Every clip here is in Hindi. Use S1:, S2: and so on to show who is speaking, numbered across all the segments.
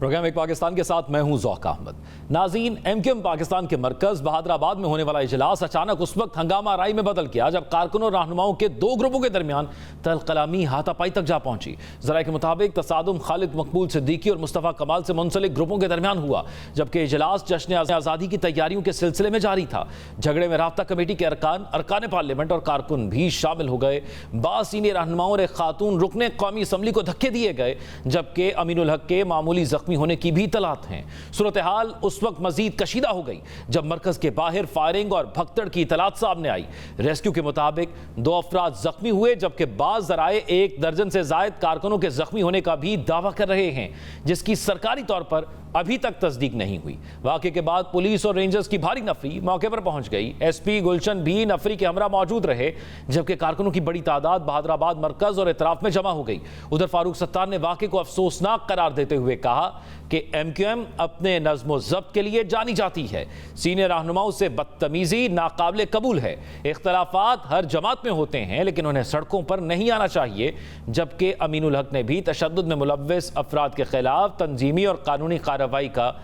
S1: प्रोग्राम एक पाकिस्तान के साथ मैं हूं ज़ौक अहमद। नाज़रीन, एमक्यूएम पाकिस्तान के मरकज़ बहादुराबाद में होने वाला इजलास अचानक उस वक्त हंगामा आराई में बदल गया जब कारकुनों और रहनुमाओं के दो ग्रुपों के दरमियान तलकलामी हाथापाई तक जा पहुंची। ज़राए के मुताबिक तसादुम खालिद मकबूल सिद्दीकी और मुस्तफ़ा कमाल से मुंसलिक ग्रुपों के दरमियान हुआ, जबकि इजलास जश्न आज़ादी की तैयारियों के सिलसिले में जारी था। झगड़े में राब्ता कमेटी के अरकान पार्लियामेंट और कारकुन भी शामिल हो गए। बास सीनियर रहनुमाओं और एक खातून रुकने कौमी असम्बली को धक्के दिए गए, जबकि अमीनुल हक के मामूली जख्मी होने की भी इतलात हैं। सूरत हाल उस वक्त मजीद कशीदा हो गई जब मरकज के बाहर फायरिंग और भगदड़ की इतलात सामने आई। रेस्क्यू के मुताबिक 2 अफराद जख्मी हुए, जबकि बाज़ ज़राए 1 दर्जन से जायद कारकुनों के जख्मी होने का भी दावा कर रहे हैं, जिसकी सरकारी तौर पर अभी तक तस्दीक नहीं हुई। वाक़े के बाद पुलिस और रेंजर्स की भारी नफरी मौके पर पहुंच गई। एसपी गुलशन भी नफरी के हमरा मौजूद रहे, जबकि कारकुनों की बड़ी तादाद बहादुराबाद मरकज और इतराफ में जमा हो गई। उधर फारूक सत्तार ने वाक़े को अफसोसनाक करार देते हुए कहा कि एमक्यूएम अपने नज़्म ज़ब्त के लिए जानी जाती है। सीनियर रहनुमाओं से बदतमीजी नाकाबिले कबूल है। इख्तलाफात हर जमात में होते हैं, लेकिन उन्हें सड़कों पर नहीं आना चाहिए। जबकि अमीनुल हक ने भी तशद्दुद में मुलव्विस अफराद के खिलाफ तंजीमी और कानूनी कार्रवाई का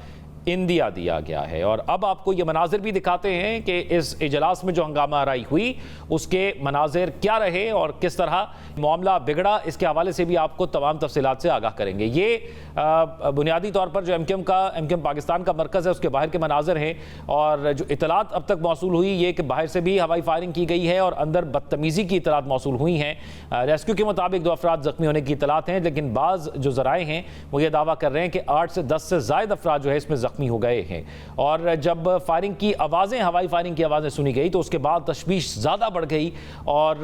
S1: इंदिया दिया गया है। और अब आपको ये मनाजिर भी दिखाते हैं कि इस इजलास में जो हंगामा आराई हुई उसके मनाजिर क्या रहे और किस तरह मामला बिगड़ा। इसके हवाले से भी आपको तमाम तफसीलात से आगाह करेंगे। ये बुनियादी तौर पर जो एमक्यूएम पाकिस्तान का मरकज़ है उसके बाहर के मनाजिर हैं, और जो इतलात अब तक मौसूल हुई ये कि बाहर से भी हवाई फायरिंग की गई है और अंदर बदतमीज़ी की इतलात मौसूल हुई हैं। रेस्क्यू के मुताबिक 2 अफराद जख्मी होने की इतलात हैं, लेकिन बाज़ जो ज़राए हैं वो ये दावा कर रहे हैं कि 8 से 10 से ज़ायद अफराद जो है इसमें जख्मी हो गए हैं। और जब फायरिंग की आवाज़ें, हवाई फायरिंग की आवाज़ें सुनी गई तो उसके बाद तशवीश ज़्यादा बढ़ गई और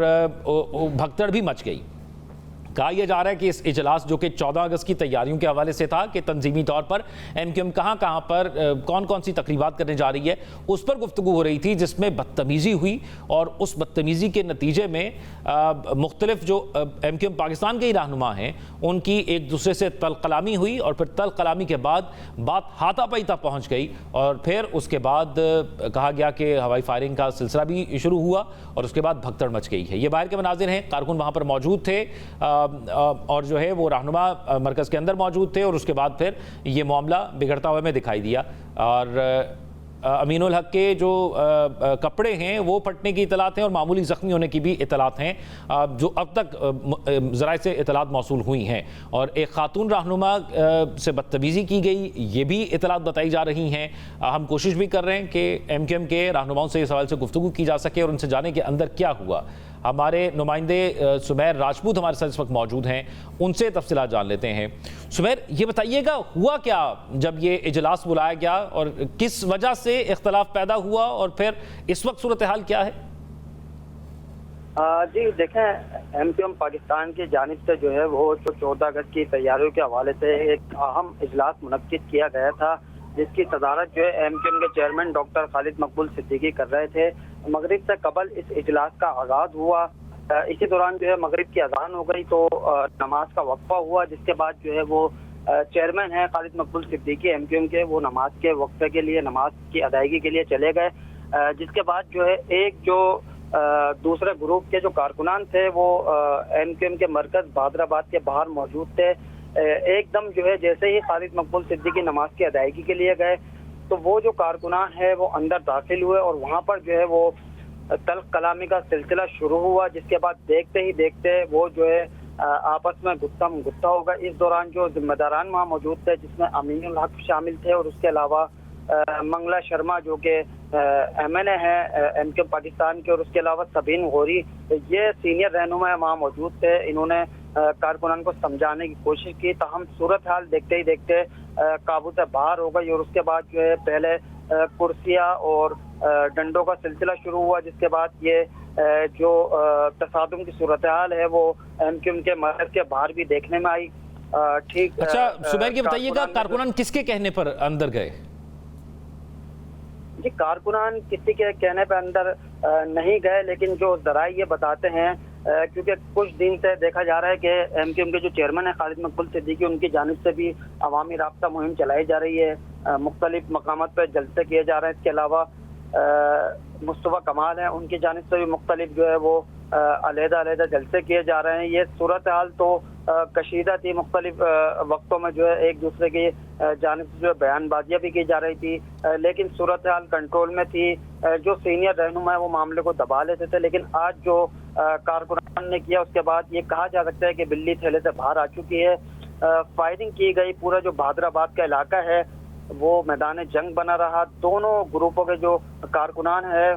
S1: भगदड़ भी मच गई। कहा यह जा रहा है कि इस इजलास जो कि 14 अगस्त की तैयारियों के हवाले से था कि तंजीमी तौर पर एमक्यूएम कहाँ पर कौन कौन सी तकरीबात करने जा रही है, उस पर गुफ्तगू हो रही थी, जिसमें बदतमीज़ी हुई। और उस बदतमीज़ी के नतीजे में मुख्तलिफ जो एमक्यूएम पाकिस्तान के ही रहनुमा हैं उनकी एक दूसरे से तलकलामी हुई, और फिर तलकलामी के बाद बात हाथापाई तक पहुँच गई। और फिर उसके बाद कहा गया कि हवाई फायरिंग का सिलसिला भी शुरू हुआ और उसके बाद भगदड़ मच गई है। ये बाहर के मनाजिर हैं, कारकुन वहाँ पर मौजूद थे और जो है वो रहनुमा मरकज़ के अंदर मौजूद थे, और उसके बाद फिर ये मामला बिगड़ता हुआ में दिखाई दिया। और अमीनुल हक के जो कपड़े हैं वो फटने की इतलात हैं और मामूली ज़ख्मी होने की भी इतलात हैं, जो अब तक ज़राए से इतलात मौसूल हुई हैं। और एक खातून रहनुमा से बदतमीज़ी की गई, ये भी इतलात बताई जा रही हैं। हम कोशिश भी कर रहे हैं कि एमक्यूएम के रहनुमाओं से इस सवाल से गुफ्तगू की जा सके और उनसे जाने के अंदर क्या हुआ। हमारे नुमाइंदे सुमैर राजपूत हमारे साथ इस वक्त मौजूद हैं, उनसे तफसीलात जान लेते हैं। सुमैर, ये बताइएगा हुआ क्या जब ये इजलास बुलाया गया और किस वजह से इख्तलाफ पैदा हुआ, और फिर इस वक्त सूरत हाल क्या है?
S2: जी देखें, एमक्यूएम पाकिस्तान की जानिब से जो है वो 14 अगस्त की तैयारियों के हवाले से एक अहम इजलास मुनक्किद किया गया था, जिसकी सदारत जो है एमक्यूएम के चेयरमैन डॉक्टर खालिद मकबूल सिद्दीकी कर रहे थे। मगरिब से कबल इस इजलास का आगाज हुआ। इसी दौरान जो है मगरिब की अजान हो गई तो नमाज का वक्फा हुआ, जिसके बाद जो है वो चेयरमैन है खालिद मकबूल सिद्दीकी एमक्यूएम के, वो नमाज के वक्फे के लिए, नमाज की अदायगी के लिए चले गए। जिसके बाद जो है एक जो दूसरे ग्रुप के जो कारकुनान थे वो एमक्यूएम के मरकज बहादुराबाद के बाहर मौजूद थे। एकदम जो है जैसे ही खालिद मकबूल सिद्दीकी नमाज की अदायगी के लिए गए तो वो जो कारकुनान है वो अंदर दाखिल हुए और वहाँ पर जो है वो तल्ख कलामी का सिलसिला शुरू हुआ, जिसके बाद देखते ही देखते वो जो है आपस में गुत्ता होगा। इस दौरान जो जिम्मेदारान वहाँ मौजूद थे, जिसमें अमीनुल हक शामिल थे और उसके अलावा मंगला शर्मा जो कि MNA है एमक्यूएम पाकिस्तान के, और उसके अलावा सबीन गौरी, ये सीनियर रहनुमा वहाँ मौजूद थे। इन्होंने कारकुनान को समझाने की कोशिश की, ताहम सूरत हाल देखते ही देखते काबू से बाहर हो गई। और उसके बाद जो है पहले कुर्सियाँ और डंडों का सिलसिला शुरू हुआ, जिसके बाद ये जो तसादुम की सूरत हाल है वो एमक्यूएम के मरकज के बाहर भी देखने में आई। ठीक।
S1: अच्छा सुबैर, ये बताइएगा कारकुनान किसके कहने पर अंदर गए?
S2: जी, कारकुनान किसी के कहने पर अंदर नहीं गए, लेकिन जो ज़राए ये बताते हैं, क्योंकि कुछ दिन से देखा जा रहा है कि एमक्यूएम के जो चेयरमैन है खालिद मकबूल सिद्दीकी, उनकी जानिब से भी अवामी राब्ता मुहिम चलाई जा रही है, मुख्तलिफ मकामात पर जलसे किए जा रहे हैं। इसके अलावा मुस्तफ़ा कमाल हैं, उनकी जानिब से भी मुख्तलिफ जो है वो अलग-अलग जलसे किए जा रहे हैं। ये सूरत हाल तो कशीदा थी, मुख्तलिफ वक्तों में जो है एक दूसरे की जानिब से जो बयानबाजियाँ भी की जा रही थी, लेकिन सूरत हाल कंट्रोल में थी। जो सीनियर रहनुमा है वो मामले को दबा लेते थे, लेकिन आज जो कारकुनान ने किया उसके बाद ये कहा जा सकता है कि बिल्ली थैले से बाहर आ चुकी है। फायरिंग की गई, पूरा जो बहादराबाद का इलाका है वो मैदान जंग बना रहा। दोनों ग्रुपों के जो कारकुनान है,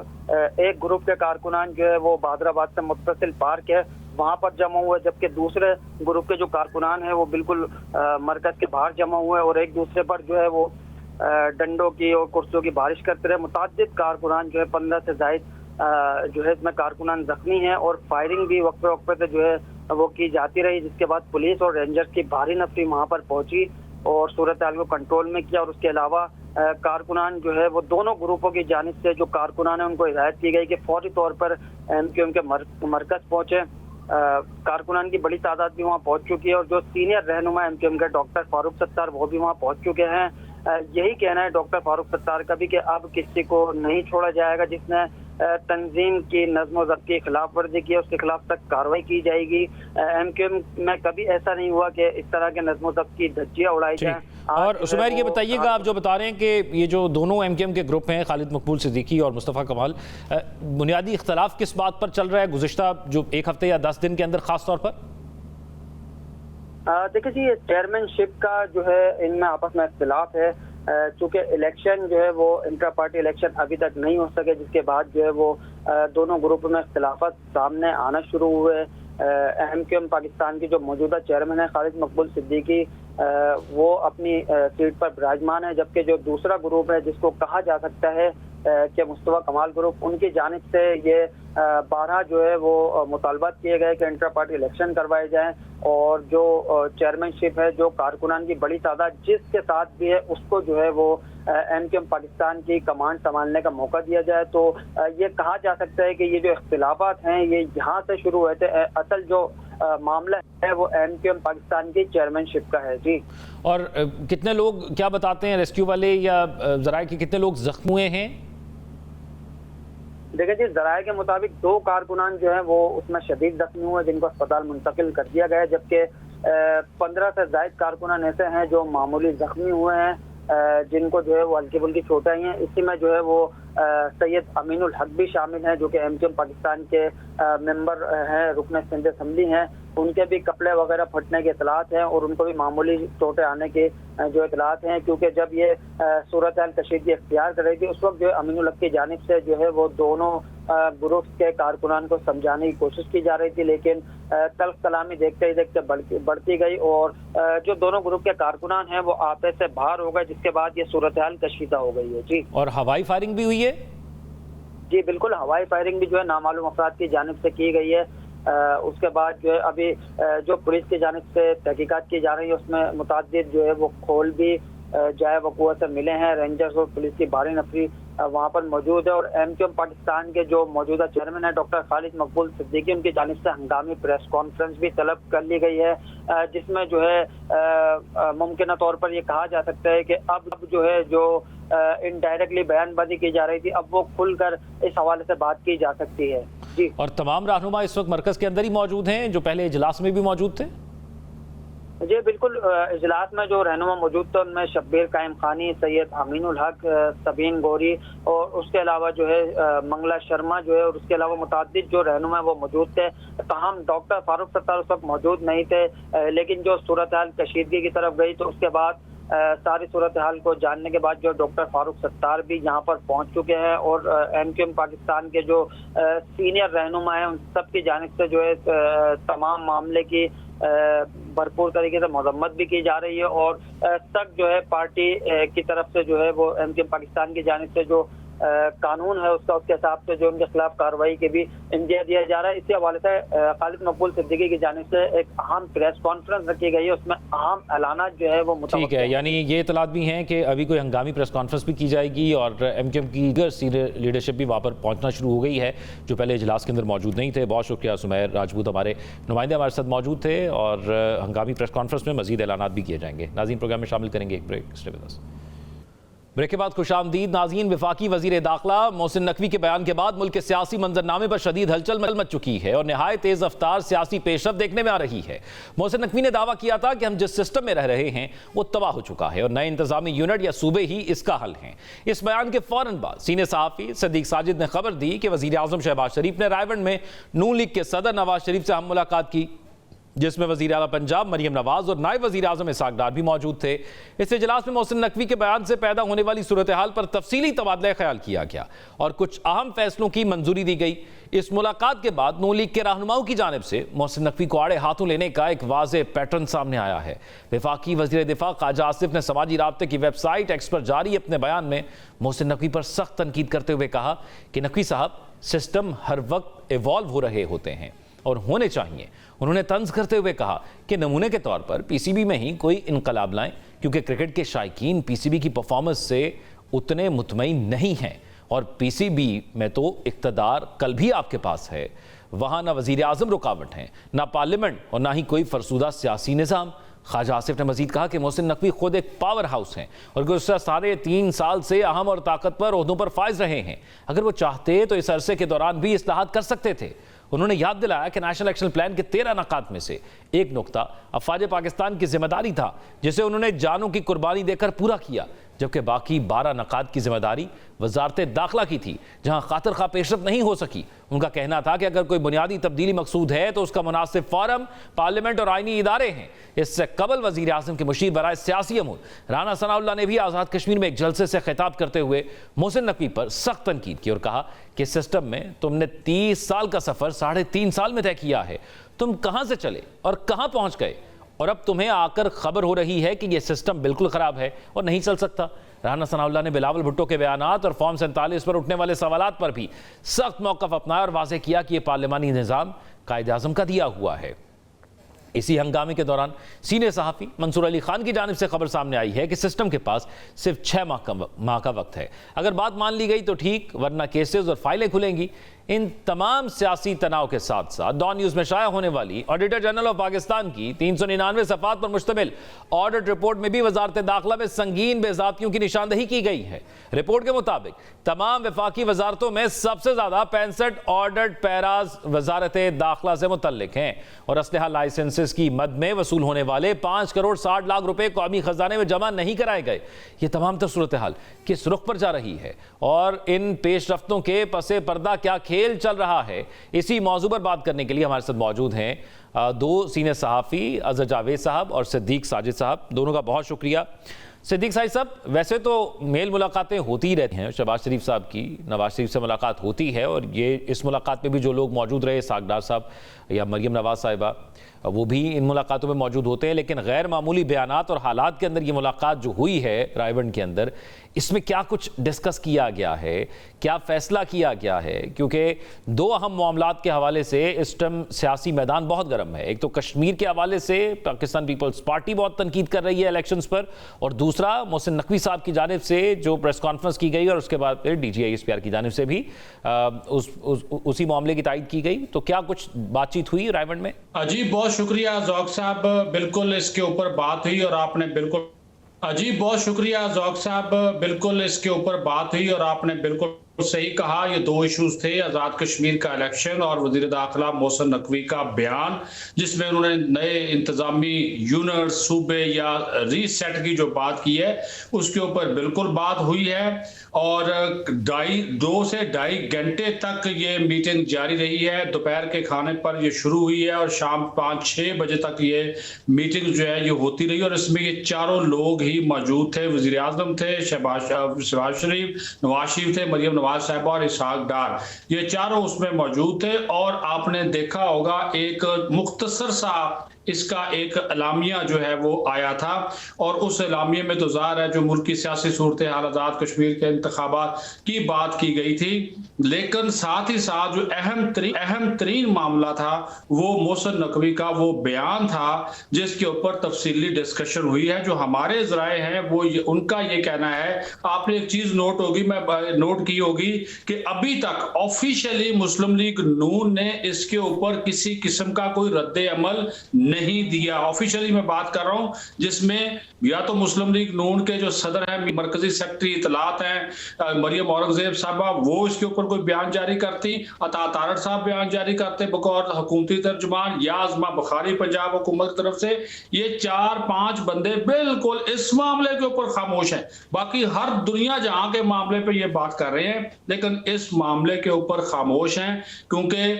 S2: एक ग्रुप के कारकुनान जो है वो बहादराबाद से मुत्तसिल पार्क है वहां पर जमा हुए, जबकि दूसरे ग्रुप के जो कारकुनान है वो बिल्कुल मरकज के बाहर जमा हुए और एक दूसरे पर जो है वो डंडों की और कुर्सियों की बारिश करते रहे। मुताद्दिद कारकुनान जो है 15 से जायद जो है इसमें कारकुनान जख्मी हैं और फायरिंग भी वक्फे वक्फे से जो है वो की जाती रही, जिसके बाद पुलिस और रेंजर्स की भारी नफरी वहां पर पहुंची और सूरत हाल को कंट्रोल में किया। और उसके अलावा कारकुनान जो है वो दोनों ग्रुपों की जानिब से जो कारकुनान है उनको हिदायत की गई कि फौरी तौर पर एमक्यूएम के मरकज पहुंचे। कारकुनान की बड़ी तादाद भी वहां पहुंच चुकी है और जो सीनियर रहनुमा एमक्यूएम के डॉक्टर फारूक सत्तार वो भी वहां पहुंच चुके हैं। यही कहना है डॉक्टर फारूक सत्तार का भी कि अब किसी को नहीं छोड़ा जाएगा जिसने तंजीम की नज़्म ज़ब्त की खिलाफ वर्जी की है, उसके खिलाफ तक कार्रवाई की जाएगी। एमक्यूएम में कभी ऐसा नहीं हुआ कि इस तरह के नज़्म ज़ब्त की धज्जियां उड़ाई जाएं।
S1: और सुमैर ये बताइएगा, आप जो बता रहे हैं कि ये जो दोनों एमक्यूएम के ग्रुप हैं, खालिद मकबूल सिद्दीकी और मुस्तफ़ा कमाल, बुनियादी इख्तलाफ किस बात पर चल रहा है गुज़िश्ता जो एक हफ्ते या 10 दिन के अंदर खास तौर पर?
S2: देखिए जी, चेयरमैनशिप का जो है इनमें आपस में इख्तिलाफ है। चूँकि इलेक्शन जो है वो इंट्रा पार्टी इलेक्शन अभी तक नहीं हो सके, जिसके बाद जो है वो दोनों ग्रुप में इख्तिलाफात सामने आना शुरू हुए। एमक्यूएम पाकिस्तान की जो मौजूदा चेयरमैन है खालिद मकबूल सिद्दीकी, वो अपनी सीट पर विराजमान है, जबकि जो दूसरा ग्रुप है जिसको कहा जा सकता है कि मुस्तफ़ा कमाल ग्रुप, उनकी जानिब से ये 12 जो है वो मुतालबात किए गए कि इंटर पार्टी इलेक्शन करवाए जाएं और जो चेयरमैनशिप है, जो कारकुनान की बड़ी तादाद जिसके साथ भी है, उसको जो है वो एमक्यूएम पाकिस्तान की कमांड संभालने का मौका दिया जाए। तो ये कहा जा सकता है कि ये जो इख्तिलाफात हैं ये यहाँ से शुरू हुए थे। असल जो मामला है वो एमक्यूएम पाकिस्तान की चेयरमैनशिप का है जी।
S1: और कितने लोग क्या बताते हैं रेस्क्यू वाले या ज़राए के, कितने लोग जख्म हुए हैं?
S2: देखिए जी, ज़राए के मुताबिक 2 कारकुनान जो है वो उसमें शदीद जख्मी हुए जिनको अस्पताल मुंतकिल कर दिया गया है, जबकि 15 से जायद कारकुनान ऐसे हैं जो मामूली जख्मी हुए हैं, जिनको जो है वो हल्की फुल्की चोटें आई हैं। इसी में जो है वो सैयद अमीनुल हक भी शामिल हैं जो कि एमक्यूएम पाकिस्तान के मेंबर हैं, रुकन सिंध असेंबली हैं। उनके भी कपड़े वगैरह फटने के इतलात हैं और उनको भी मामूली चोटें आने के जो इतलात हैं, क्योंकि जब ये सूरत हाल कशीदगी अख्तियार कर रही थी उस वक्त जो है अमीनुल हक की जानिब से जो है वो दोनों ग्रुप के कारकुनान को समझाने की कोशिश की जा रही थी, लेकिन तल्ख कलामी देखते ही देखते बढ़ती गई और जो दोनों ग्रुप के कारकुनान हैं वो आपस से बाहर हो गए, जिसके बाद ये सूरत हाल कशीदा हो गई है जी।
S1: और हवाई फायरिंग भी हुई है?
S2: जी बिल्कुल, हवाई फायरिंग भी जो है नामालूम अफराद की जानिब से की गई है। उसके बाद जो है अभी जो पुलिस की जानिब से तहकीकात की जा रही है उसमें मुताद्दिद जो है वो खोल भी जाए वक़ूअ से मिले हैं। रेंजर्स और पुलिस की भारी नफरी वहाँ पर मौजूद है और एमक्यूएम पाकिस्तान के जो मौजूदा चेयरमैन है डॉक्टर खालिद मकबूल सिद्दीकी, उनकी जानिब से हंगामी प्रेस कॉन्फ्रेंस भी तलब कर ली गई है, जिसमें जो है मुमकिन तौर पर ये कहा जा सकता है कि अब जो है जो इनडायरेक्टली बयानबाजी की जा रही थी अब वो खुलकर इस हवाले से बात की जा सकती है जी।
S1: और तमाम रहनुमा इस वक्त मरकज के अंदर ही मौजूद हैं जो पहले इजलास में भी मौजूद थे?
S2: जी बिल्कुल, इजलास में जो रहनुमा मौजूद थे उनमें शब्बीर कायम खानी, सैयद अमीनुल हक, सबीन गौरी और उसके अलावा जो है मंगला शर्मा जो है और उसके अलावा मुताद्दिद जो रहनुमा वो मौजूद थे। ताहम डॉक्टर फारूक सत्तार उस वक्त मौजूद नहीं थे, लेकिन जो सूरत हाल कशीदगी की तरफ गई तो उसके बाद सारी सूरत हाल को जानने के बाद जो डॉक्टर फारूक सत्तार भी यहाँ पर पहुँच चुके हैं और एमक्यूएम पाकिस्तान के जो सीनियर रहनुमा हैं उन सब की जानिब से जो है तमाम मामले की भरपूर तरीके से मजम्मत भी की जा रही है और तक जो है पार्टी की तरफ से जो है वो एमक्यूएम पाकिस्तान की जानिब से जो कानून है उसके हिसाब से जो उनके खिलाफ कार्रवाई के भी इंदिया दिया जा रहा है। इसी हवाले से खालिद मकबूल सिद्दीकी की जानिब से एक अहम प्रेस कॉन्फ्रेंस रखी गई है, उसमें अहम ऐलानात जो है वो
S1: ठीक है, यानी ये इतलात भी हैं कि अभी कोई हंगामी प्रेस कॉन्फ्रेंस भी की जाएगी और एमक्यूएम की सीनियर लीडरशिप भी वहाँ पर पहुँचना शुरू हो गई है जो पहले इजलास के अंदर मौजूद नहीं थे। बहुत शुक्रिया सुमैर राजपूत, हमारे नुमाइंदे हमारे साथ मौजूद थे और हंगामी प्रेस कॉन्फ्रेंस में मजीद ऐलानात भी किए जाएंगे। नाज़रीन, प्रोग्राम में शामिल करेंगे एक break. Stay with us. Break के बाद खुशामदीद नाज़रीन। वफाकी वजीर दाखिला मोहसिन नकवी के बयान के बाद मुल्क के सियासी मंजरनामे पर शदीद हलचल मच चुकी है और नहायत तेज रफ्तार सियासी पेशरफ देखने में आ रही है। मोहसिन नकवी ने दावा किया था कि हम जिस सिस्टम में रह रहे हैं वो तबाह हो चुका है और नए इंतजामी यूनिट या सूबे ही इसका हल हैं। इस बयान के फौरन बाद सीनियर सहाफ़ी सिद्दीक साजिद ने खबर दी कि वज़ीर आज़म शहबाज शरीफ ने रायबंड में नून लीग के सदर नवाज शरीफ से हम मुलाकात की, जिसमें वज़ीर आला पंजाब मरियम नवाज और नायब वज़ीर आज़म इसहाक डार भी मौजूद थे। इस इजलास में मोहसिन नकवी के बयान से पैदा होने वाली सूरत हाल पर तफसीली तबादला ख्याल किया गया और कुछ अहम फैसलों की मंजूरी दी गई। इस मुलाकात के बाद नून लीग के रहनुमाओं की जानिब से मोहसिन नकवी को आड़े हाथों लेने का एक वाज़ेह पैटर्न सामने आया है। वफाकी वज़ीर दिफा ख्वाजा आसिफ ने समाजी राब्ते की वेबसाइट एक्स पर जारी अपने बयान में मोहसिन नकवी पर सख्त तनकीद करते हुए कहा कि नकवी साहब, सिस्टम हर वक्त इवॉल्व हो रहे होते हैं और होने चाहिए। उन्होंने तंज करते हुए कहा कि नमूने के तौर पर पीसीबी में ही कोई इनकलाब लाएं, क्योंकि क्रिकेट के शायकीन पीसीबी की परफॉर्मेंस से उतने मुतमईन नहीं हैं और पीसीबी में तो इक़्तिदार कल भी आपके पास है। वहाँ ना वज़ीर आज़म रुकावट हैं, ना पार्लियामेंट और ना ही कोई फरसुदा सियासी निज़ाम। ख्वाजा आसिफ ने मजीद कहा कि मोहसिन नकवी खुद एक पावर हाउस हैं और गुज़श्ता 3.5 साल से अहम और ताकतवर ओहदों पर फाइज रहे हैं। अगर वो चाहते तो इस अरसे के दौरान भी इस्लाहात कर सकते थे। उन्होंने याद दिलाया कि नेशनल एक्शन प्लान के 13 नकात में से एक नुक्ता अफवाज पाकिस्तान की जिम्मेदारी था, जिसे उन्होंने जानों की कुर्बानी देकर पूरा किया, जबकि बाकी 12 नकात की जिम्मेदारी वजारत दाखिला की थी, जहां खातिर खा पेशरफ नहीं हो सकी। उनका कहना था कि अगर कोई बुनियादी तब्दीली मकसूद है तो उसका मुनासिब फोरम पार्लियामेंट और आईनी इदारे हैं। इससे कबल वज़ीर आज़म के मुशीर बराए सियासी अमूर राना सनाउल्लाह ने भी आज़ाद कश्मीर में एक जलसे से खिताब करते हुए मोहसिन नकवी पर सख्त तनकीद की और कहा कि सिस्टम में तुमने 30 साल का सफ़र 3.5 साल में तय किया है। तुम कहाँ से चले और कहाँ पहुँच गए और अब तुम्हें आकर खबर हो रही है कि यह सिस्टम बिल्कुल ख़राब है और नहीं चल सकता। राना सनाउल्लाह ने बिलावल भुट्टो के बयानात और फॉर्म 47 पर उठने वाले सवालात पर भी सख्त मौक़िफ़ अपनाया और वाज़ेह किया कि यह पार्लियामानी निज़ाम कायदे आज़म का दिया हुआ है। इसी हंगामे के दौरान सीनियर सहाफ़ी मंसूर अली खान की जानिब से खबर सामने आई है कि सिस्टम के पास सिर्फ 6 माह का वक्त है। अगर बात मान ली गई तो ठीक, वरना केसेस और फाइलें खुलेंगी। इन तमाम सियासी तनाव के साथ साथ डॉन न्यूज़ में शाया होने वाली ऑडिटर जनरल ऑफ पाकिस्तान की 399 सफ़ात पर मुश्तमिल ऑडिट रिपोर्ट में भी वजारत दाखिला में संगीन बेज़ाब्तियों की निशानदही की गई है। रिपोर्ट के मुताबिक तमाम वफाकी वजारतों में सबसे ज़्यादा 65 ऑडिट पैराज वजारत दाखिला से मुतल्लिक हैं और असलहा लाइसेंसेस की मद में वसूल होने वाले 5 करोड़ 60 लाख रुपए कौमी खजाने में जमा नहीं कराए गए। ये तमाम तर सूरत हाल किस रुख पर जा रही है और इन पेश रफ्तों के पसे पर्दा क्या खेल चल रहा है, इसी मौजू पर बात करने के लिए हमारे साथ मौजूद हैं 2 सीनियर सहाफ़ी अज़हर जावेद साहब और सिद्दीक साजिद साहब। दोनों का बहुत शुक्रिया। सिद्दीक साहब, वैसे तो मेल मुलाकातें होती ही रहती हैं, शहबाज शरीफ साहब की नवाज शरीफ से मुलाकात होती है और ये इस मुलाकात में भी जो लोग मौजूद रहे, इसहाक डार साहब या मरियम नवाज साहिबा, वो भी इन मुलाकातों में मौजूद होते हैं। लेकिन गैर मामूली बयानात और हालात के अंदर ये मुलाकात जो हुई है रायबंड के अंदर, इसमें क्या कुछ डिस्कस किया गया है, क्या फैसला किया गया है? क्योंकि 2 अहम मामलात के हवाले से इस टाइम सियासी मैदान बहुत गर्म है। एक तो कश्मीर के हवाले से पाकिस्तान पीपल्स पार्टी बहुत तनकीद कर रही है इलेक्शंस पर, और दूसरा मोहसिन नकवी साहब की जानिब से जो प्रेस कॉन्फ्रेंस की गई और उसके बाद फिर DGISPR की जानिब से भी उसी मामले की तायद की गई। तो क्या कुछ बातचीत हुई रायबंड में?
S3: जी बहुत शुक्रिया ज़ौक साहब, बिल्कुल इसके ऊपर बात हुई और आपने बिल्कुल बहुत शुक्रिया ज़ौक साहब, बिल्कुल इसके ऊपर बात हुई और आपने बिल्कुल सही कहा। ये 2 इश्यूज थे, आज़ाद कश्मीर का इलेक्शन और वज़ीर दाखिला मोहसिन नकवी का बयान, जिसमें उन्होंने नए इंतजामी यूनिट सूबे या रीसेट की जो बात की है उसके ऊपर बिल्कुल बात हुई है और 2 से 2.5 घंटे तक ये मीटिंग जारी रही है। दोपहर के खाने पर ये शुरू हुई है और शाम 5-6 बजे तक ये मीटिंग जो है ये होती रही और इसमें ये 4 लोग ही मौजूद थे। वज़ीर आज़म थे, शहबाज शरीफ, नवाज शरीफ थे, मरियम नवाज साहिबा और इसहाक डार, ये 4 उसमें मौजूद थे। और आपने देखा होगा एक मुख्तसर सा इसका एक अलामिया जो है वो आया था और उस अलामिया में तो ज़ाहिर है जो मुल्क की सियासी सूरत हाल, आज़ाद कश्मीर के इंतखाबात की बात की गई थी, लेकिन साथ ही साथ जो अहम तरीन मामला था वो मोहसिन नकवी का वो बयान था जिसके ऊपर तफसीली डिस्कशन हुई है। जो हमारे ज़राए हैं वो उनका ये कहना है, आपने एक चीज़ नोट की होगी कि अभी तक ऑफिशियली मुस्लिम लीग नून ने इसके ऊपर किसी किस्म का कोई रद्द अमल नहीं दिया। ऑफिशियली मैं बात कर रहा हूं, जिसमें या तो मुस्लिम लीग नून के जो सदर हैं, मरकजी सेक्रेटरी इतलात हैं मरियम औरंगजेब साहबा, वो इसके ऊपर कोई बयान जारी करती, अता तारड़ साहब बयान जारी करते बकौल हुकूमती तर्जुमान, या आजमा बुखारी पंजाब हुकूमत की तरफ से। ये 4-5 बंदे बिल्कुल इस मामले के ऊपर खामोश हैं। बाकी हर दुनिया जहां के मामले पे ये बात कर रहे हैं, लेकिन इस मामले के ऊपर खामोश हैं, क्योंकि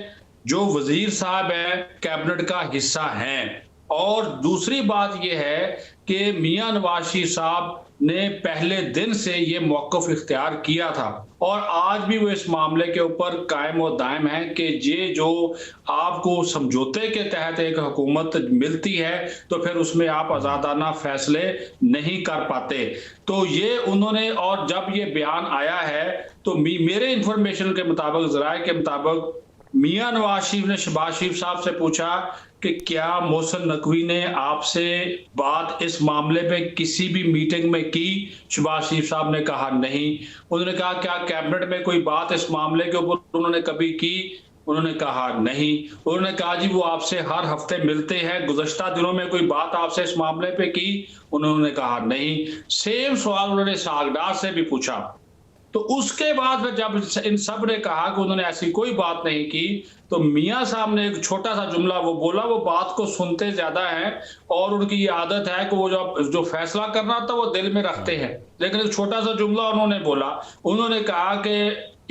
S3: जो वजीर साहब है कैबिनेट का हिस्सा हैं। और दूसरी बात यह है कि मियां नवाज शरीफ साहब ने पहले दिन से ये मौक़िफ़ इख्तियार किया था और आज भी वो इस मामले के ऊपर कायम और दायम है कि ये जो आपको समझौते के तहत एक हुकूमत मिलती है तो फिर उसमें आप आज़ादाना फैसले नहीं कर पाते। तो ये उन्होंने, और जब ये बयान आया है तो मेरे इंफॉर्मेशन के मुताबिक, ज़राए के मुताबिक, मियां नवाज शरीफ ने शहबाज शरीफ साहब से पूछा कि क्या मोहसिन नकवी ने आपसे बात इस मामले पे किसी भी मीटिंग में की? शहबाज शरीफ साहब ने कहा नहीं। उन्होंने कहा क्या कैबिनेट में कोई बात इस मामले के ऊपर उन्होंने कभी की? उन्होंने कहा नहीं। उन्होंने कहा जी वो आपसे हर हफ्ते मिलते हैं, गुज़श्ता दिनों में कोई बात आपसे इस मामले पे की? उन्होंने कहा नहीं। सेम सवाल उन्होंने सागडार से भी पूछा। तो उसके बाद फिर जब इन सब ने कहा कि उन्होंने ऐसी कोई बात नहीं की, तो मियां साहब ने एक छोटा सा जुमला वो बोला, वो बात को सुनते ज्यादा हैं और उनकी ये आदत है कि वो जो फैसला करना था वो दिल में रखते हैं, लेकिन एक छोटा सा जुमला उन्होंने बोला। उन्होंने कहा कि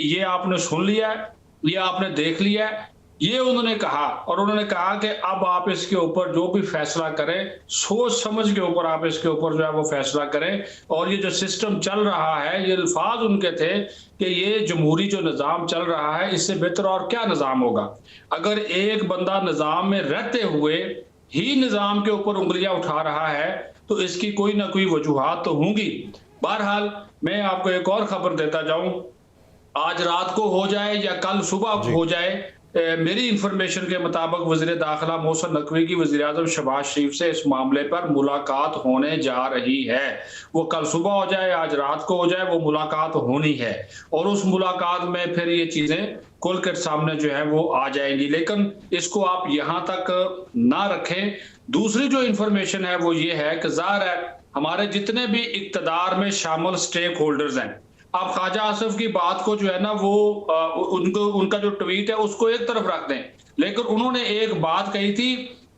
S3: ये आपने सुन लिया है, ये आपने देख लिया है, ये उन्होंने कहा। और उन्होंने कहा कि अब आप इसके ऊपर जो भी फैसला करें, सोच समझ के ऊपर आप इसके ऊपर जो है वो फैसला करें। और ये जो सिस्टम चल रहा है, ये अल्फाज उनके थे कि ये जमहूरी जो निज़ाम चल रहा है, इससे बेहतर और क्या निज़ाम होगा। अगर एक बंदा निज़ाम में रहते हुए ही निज़ाम के ऊपर उंगलियां उठा रहा है तो इसकी कोई ना कोई वजूहात तो होंगी। बहरहाल मैं आपको एक और खबर देता जाऊं, आज रात को हो जाए या कल सुबह हो जाए, मेरी इंफॉर्मेशन के मुताबिक वज़ीर दाखिला मोहसिन नकवी की वज़ीर आज़म शहबाज शरीफ से इस मामले पर मुलाकात होने जा रही है। वो कल सुबह हो जाए, आज रात को हो जाए, वो मुलाकात होनी है और उस मुलाकात में फिर ये चीजें खुल कर सामने जो है वो आ जाएंगी। लेकिन इसको आप यहाँ तक ना रखें। दूसरी जो इंफॉर्मेशन है वो ये है कि ज़ाहिर है हमारे जितने भी इक़्तिदार में शामिल स्टेक होल्डर्स हैं, आप ख्वाजा आसिफ की बात को जो है ना वो उनका जो ट्वीट है उसको एक तरफ रख दें, लेकिन उन्होंने एक बात कही थी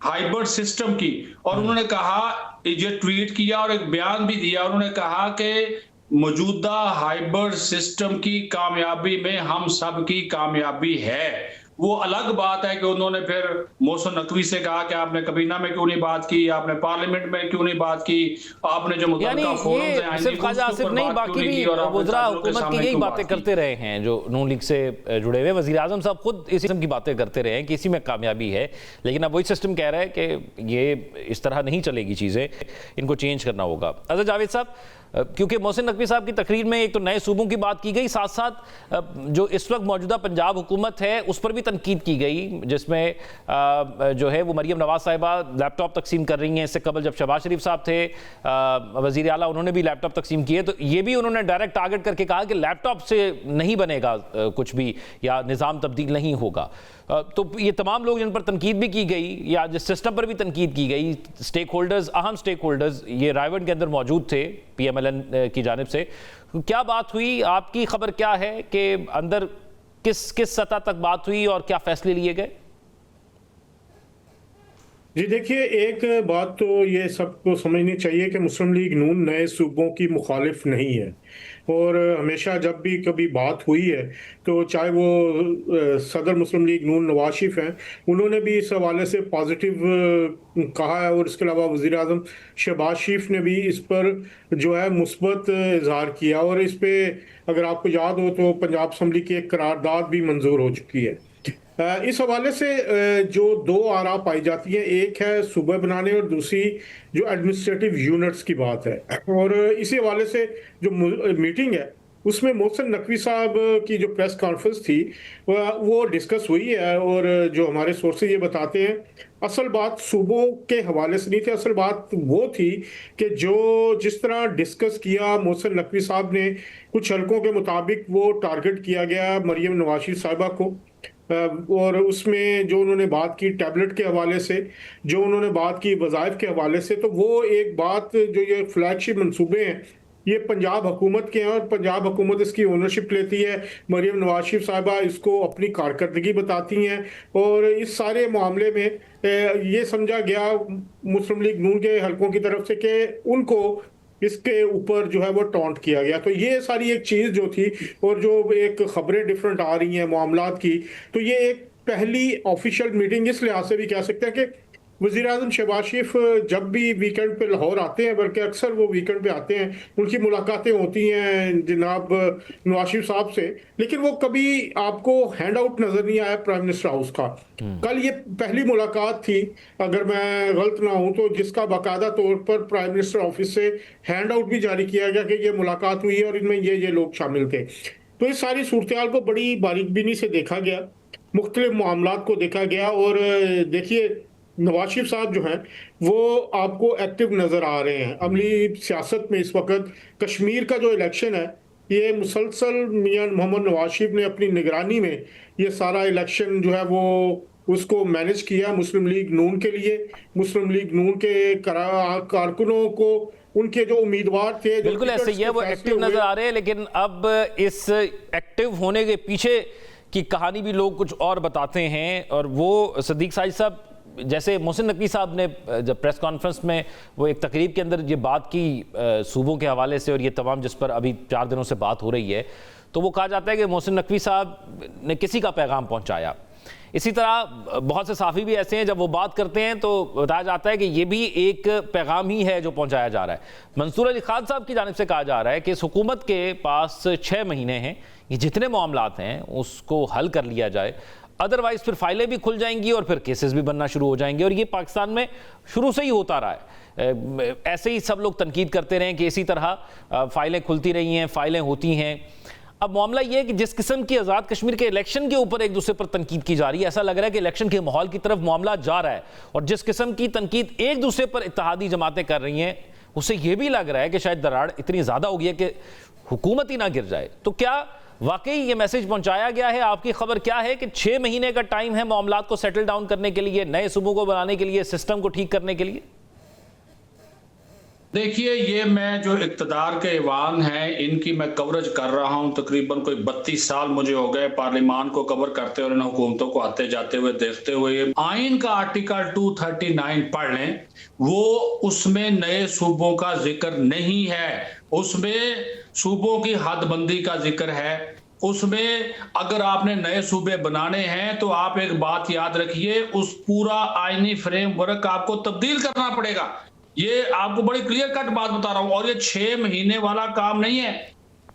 S3: हाइब्रिड सिस्टम की, और उन्होंने कहा, ये ट्वीट किया और एक बयान भी दिया, उन्होंने कहा कि मौजूदा हाइब्रिड सिस्टम की कामयाबी में हम सब की कामयाबी है। वो अलग बात है कि उन्होंने फिर मोहसिन नकवी से कहा कि आपने कबीना में क्यों नहीं बात की, आपने पार्लियामेंट में क्यों नहीं बात की, आपने जो मुतल्लिका फोरम्स हैं
S1: सिर्फ ख्वाजा आसिफ नहीं, बाकी भी वज़रा हुकूमत की यही बातें करते रहे हैं जो नून लीग से जुड़े हुए। वज़ीर आज़म साहब खुद इसी किस्म की बातें करते रहे हैं कि इसी में कामयाबी है, लेकिन अब वही सिस्टम कह रहा है कि ये इस तरह नहीं चलेगी चीज़ें, इनको चेंज करना होगा। अज़हर जावेद साहब, क्योंकि मोहसिन नकवी साहब की तकरीर में एक तो नए सूबों की बात की गई, साथ साथ जो इस वक्त मौजूदा पंजाब हुकूमत है उस पर भी तनकीद की गई, जिसमें जो है वो मरियम नवाज साहिबा लैपटॉप तकसीम कर रही हैं। इससे कबल जब शहबाज शरीफ साहब थे वज़ीर आला, उन्होंने भी लैपटॉप तकसीम किए, तो ये भी उन्होंने डायरेक्ट टारगेट करके कहा कि लैपटॉप से नहीं बनेगा कुछ भी या निज़ाम तब्दील नहीं होगा। तो ये तमाम लोग जिन पर तनकीद भी की गई या जिस सिस्टम पर भी तनकीद की गई, स्टेक होल्डर्स, अहम स्टेक होल्डर्स ये रायवन के अंदर मौजूद थे PMLN की जानिब से। क्या बात हुई, आपकी खबर क्या है कि अंदर किस सतह तक बात हुई और क्या फैसले लिए गए?
S4: जी देखिए, एक बात तो ये सबको समझनी चाहिए कि मुस्लिम लीग नून नए सूबों की मुखालिफ नहीं है, और हमेशा जब भी कभी बात हुई है तो चाहे वो सदर मुस्लिम लीग नून नवाज शरीफ हैं, उन्होंने भी इस हवाले से पॉजिटिव कहा है, और इसके अलावा वज़ीर आज़म शहबाज शरीफ ने भी इस पर जो है मुस्बत इजहार किया। और इस पे अगर आपको याद हो तो पंजाब असम्बली की एक करारदाद भी मंजूर हो चुकी है। इस हवाले से जो दो आरा पाई जाती है, एक है सूबे बनाने और दूसरी जो एडमिनिस्ट्रेटिव यूनिट्स की बात है। और इसी हवाले से जो मीटिंग है उसमें मोहसिन नकवी साहब की जो प्रेस कॉन्फ्रेंस थी वो डिस्कस हुई है, और जो हमारे सोर्सेज ये बताते हैं असल बात सूबों के हवाले से नहीं थी। असल बात वो थी कि जो जिस तरह डिस्कस किया मोहसिन नकवी साहब ने, कुछ हलकों के मुताबिक वो टारगेट किया गया मरियम नवाज शरीफ साहिबा को, और उसमें जो उन्होंने बात की टैबलेट के हवाले से, जो उन्होंने बात की वज़ाइफ के हवाले से, तो वो एक बात जो ये फ्लैगशिप मंसूबे हैं ये पंजाब हुकूमत के हैं और पंजाब हुकूमत इसकी ओनरशिप लेती है। मरीम नवाज शरीफ साहिबा इसको अपनी कारकर्दगी बताती हैं और इस सारे मामले में ये समझा गया मुस्लिम लीग नून के हलकों की तरफ से कि उनको इसके ऊपर जो है वो टॉन्ट किया गया। तो ये सारी एक चीज़ जो थी और जो एक खबरें डिफरेंट आ रही हैं मामलात की, तो ये एक पहली ऑफिशियल मीटिंग इस लिहाज से भी कह सकते हैं कि वज़ीर आज़म शहबाज शरीफ जब भी वीकेंड पे लाहौर आते हैं, बल्कि अक्सर वो वीकेंड पे आते हैं, उनकी मुलाकातें होती हैं जनाब नवाज शरीफ साहब से, लेकिन वो कभी आपको हैंड आउट नज़र नहीं आया प्राइम मिनिस्टर हाउस का। कल ये पहली मुलाकात थी, अगर मैं गलत ना हूं तो, जिसका बाकायदा तौर पर प्राइम मिनिस्टर ऑफिस से हैंड आउट भी जारी किया गया कि ये मुलाकात हुई है और इनमें ये लोग शामिल थे। तो इस सारी सूरत को बड़ी बारीकबीनी से देखा गया, मुख्तलिफ मामलात को देखा गया और देखिए नवाज शरीफ साहब जो हैं वो आपको एक्टिव नज़र आ रहे हैं अमली सियासत में। इस वक्त कश्मीर का जो इलेक्शन है ये मुसलसल मियां मोहम्मद नवाज शरीफ ने अपनी निगरानी में ये सारा इलेक्शन जो है वो उसको मैनेज किया मुस्लिम लीग नून के लिए। मुस्लिम लीग नून के कारकुनों को उनके जो उम्मीदवार थे,
S1: बिल्कुल ऐसे ही है, वो एक्टिव नजर आ रहे हैं। लेकिन अब इस एक्टिव होने के पीछे की कहानी भी लोग कुछ और बताते हैं, और वो सदीक साजिद साहब, जैसे मोहसिन नकवी साहब ने जब प्रेस कॉन्फ्रेंस में वो एक तकरीब के अंदर ये बात की सूबों के हवाले से और ये तमाम जिस पर अभी 4 दिनों से बात हो रही है, तो वो कहा जाता है कि मोहसिन नकवी साहब ने किसी का पैगाम पहुंचाया। इसी तरह बहुत से साफ़ी भी ऐसे हैं जब वो बात करते हैं तो बताया जाता है कि ये भी एक पैगाम ही है जो पहुंचाया जा रहा है। मंसूर अली खान साहब की जानिब से कहा जा रहा है कि इस हुकूमत के पास 6 महीने हैं, ये जितने मामलात हैं उसको हल कर लिया जाए, अदरवाइज फिर फाइलें भी खुल जाएंगी और फिर केसेस भी बनना शुरू हो जाएंगे। और ये पाकिस्तान में शुरू से ही होता रहा है, ऐसे ही सब लोग तनकीद करते रहे कि इसी तरह फाइलें खुलती रही हैं, फाइलें होती हैं। अब मामला ये है कि जिस किस्म की आज़ाद कश्मीर के इलेक्शन के ऊपर एक दूसरे पर तनकीद की जा रही है, ऐसा लग रहा है कि इलेक्शन के माहौल की तरफ मामला जा रहा है, और जिस किस्म की तनकीद एक दूसरे पर इत्तेहादी जमातें कर रही हैं उससे यह भी लग रहा है कि शायद दरार इतनी ज़्यादा हो गई है कि हुकूमत ही ना गिर जाए। तो क्या वाकई ये मैसेज पहुंचाया गया है? आपकी खबर क्या है कि 6 महीने का टाइम है मामलात को सेटल डाउन करने के लिए, नए सूबों को बनाने के लिए, सिस्टम को ठीक करने के लिए?
S3: देखिए, ये मैं जो इक़्तिदार के ऐवान हैं इनकी मैं कवरेज कर रहा हूं, तकरीबन कोई 32 साल मुझे हो गए पार्लियामान को कवर करते और इन हुकूमतों को आते जाते हुए देखते हुए। आइन का आर्टिकल 239 पढ़ लें, वो उसमें नए सूबों का जिक्र नहीं है, उसमें सूबों की हदबंदी का जिक्र है। उसमें अगर आपने नए सूबे बनाने हैं तो आप एक बात याद रखिए, उस पूरा आईनी फ्रेमवर्क आपको तब्दील करना पड़ेगा। ये आपको बड़ी क्लियर कट बात बता रहा हूं, और ये 6 महीने वाला काम नहीं है।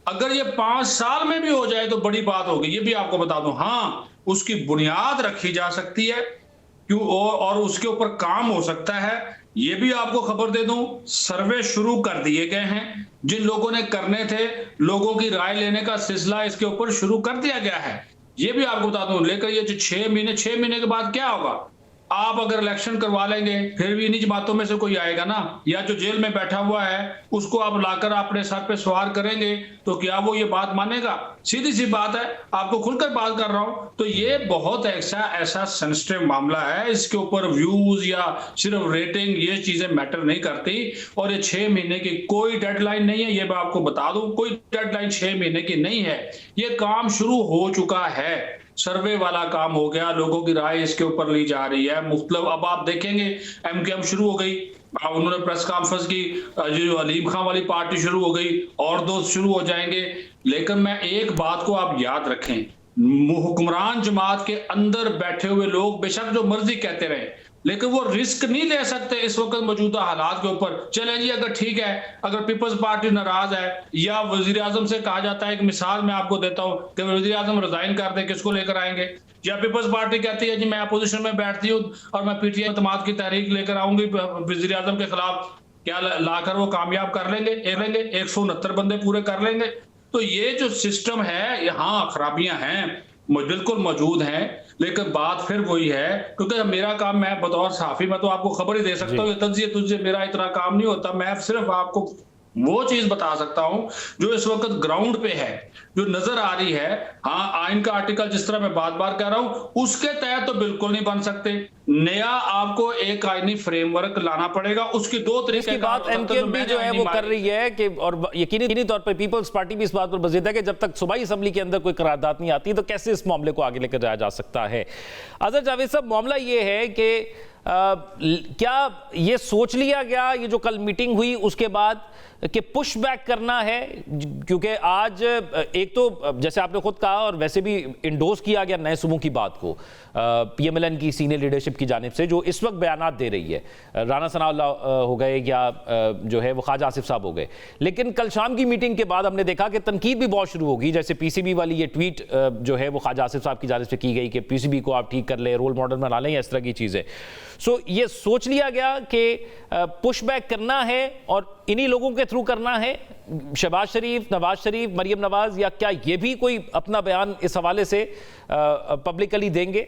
S3: अगर ये 5 साल में भी हो जाए तो बड़ी बात होगी, ये भी आपको बता दूं। हाँ, उसकी बुनियाद रखी जा सकती है क्यों, और उसके ऊपर काम हो सकता है। ये भी आपको खबर दे दूं, सर्वे शुरू कर दिए गए हैं, जिन लोगों ने करने थे, लोगों की राय लेने का सिलसिला इसके ऊपर शुरू कर दिया गया है। ये भी आपको बता दूं। लेकर ये जो 6 महीने के बाद क्या होगा, आप अगर इलेक्शन करवा लेंगे फिर भी इन्हीं जमातों में से कोई आएगा ना, या जो जेल में बैठा हुआ है उसको आप लाकर अपने सर पे सवार करेंगे तो क्या वो ये बात मानेगा? सीधी सी बात है, आपको खुलकर बात कर रहा हूं। तो ये बहुत ऐसा सेंसिटिव मामला है, इसके ऊपर व्यूज या सिर्फ रेटिंग ये चीजें मैटर नहीं करती। और ये 6 महीने की कोई डेडलाइन नहीं है, ये मैं आपको बता दूं, कोई डेडलाइन 6 महीने की नहीं है। ये काम शुरू हो चुका है, सर्वे वाला काम हो गया, लोगों की राय इसके ऊपर ली जा रही है। मुख्तलिफ अब आप देखेंगे एमकेएम शुरू हो गई, उन्होंने प्रेस कॉन्फ्रेंस की, जो अलीम खान वाली पार्टी शुरू हो गई, और दोस्त शुरू हो जाएंगे। लेकिन मैं एक बात को आप याद रखें, हुक्मरान जमात के अंदर बैठे हुए लोग बेशक जो मर्जी कहते रहे, लेकिन वो रिस्क नहीं ले सकते इस वक्त मौजूदा हालात के ऊपर। चलें जी, अगर ठीक है, अगर पीपल्स पार्टी नाराज है या वजीर आजम से कहा जाता है, एक मिसाल मैं आपको देता हूं कि वजीर आजम रिजाइन कर दे, किसको लेकर आएंगे? या पीपल्स पार्टी कहती है जी मैं अपोजिशन में बैठती हूँ और मैं पीटीआई इत्तेमाद की तहरीक लेकर आऊंगी वजीर आजम के खिलाफ, क्या लाकर वो कामयाब कर लेंगे? 169 बंदे पूरे कर लेंगे? तो ये जो सिस्टम है, यहाँ खराबियां हैं, बिल्कुल मौजूद हैं। लेकिन बात फिर वही है, क्योंकि मेरा काम, मैं बतौर सहाफी मैं तो आपको खबर ही दे सकता हूँ, तज्जिए तुझे मेरा इतना काम नहीं होता। मैं सिर्फ आपको वो चीज बता सकता हूं जो इस वक्त ग्राउंड पे है, जो नजर आ रही है। हाँ, आइन का आर्टिकल जिस तरह मैं बार बार कह रहा हूं उसके तहत तो बिल्कुल नहीं बन सकते। नया आपको एक आईनी फ्रेमवर्क लाना पड़ेगा, उसकी दो तरीके
S1: इसकी बात एमकेएम भी जो है वो कर रही है कि, और यकीनी तौर पर पीपल्स पार्टी भी इस बात पर बजीद है कि जब तक सूबाई असेंबली के अंदर कोई करारदाद नहीं आती तो कैसे इस मामले को आगे लेकर जाया जा सकता है। अजहर जावेद साहब, मामला ये है कि क्या ये सोच लिया गया, ये जो कल मीटिंग हुई उसके बाद, कि पुश बैक करना है? क्योंकि आज एक तो जैसे आपने खुद कहा और वैसे भी इंडोर्स किया गया नए सूबों की बात को पीएमएलएन की सीनियर लीडरशिप की जानिब से, जो इस वक्त बयानात दे रही है, राना सनाउल्लाह हो गए या जो है वो ख्वाजा आसिफ साहब हो गए। लेकिन कल शाम की मीटिंग के बाद हमने देखा कि तनकीद भी बहुत शुरू होगी, जैसे पीसीबी वाली ये ट्वीट जो है वो ख्वाजा आसिफ साहब की जानिब से की गई कि पीसीबी को आप ठीक कर ले, रोल मॉडल बना लें, इस तरह की चीज़ें। सो ये सोच लिया गया कि पुश बैक करना है और इन्हीं लोगों के थ्रू करना है, शहबाज शरीफ, नवाज शरीफ, मरियम नवाज, या क्या ये भी कोई अपना बयान इस हवाले से पब्लिकली देंगे?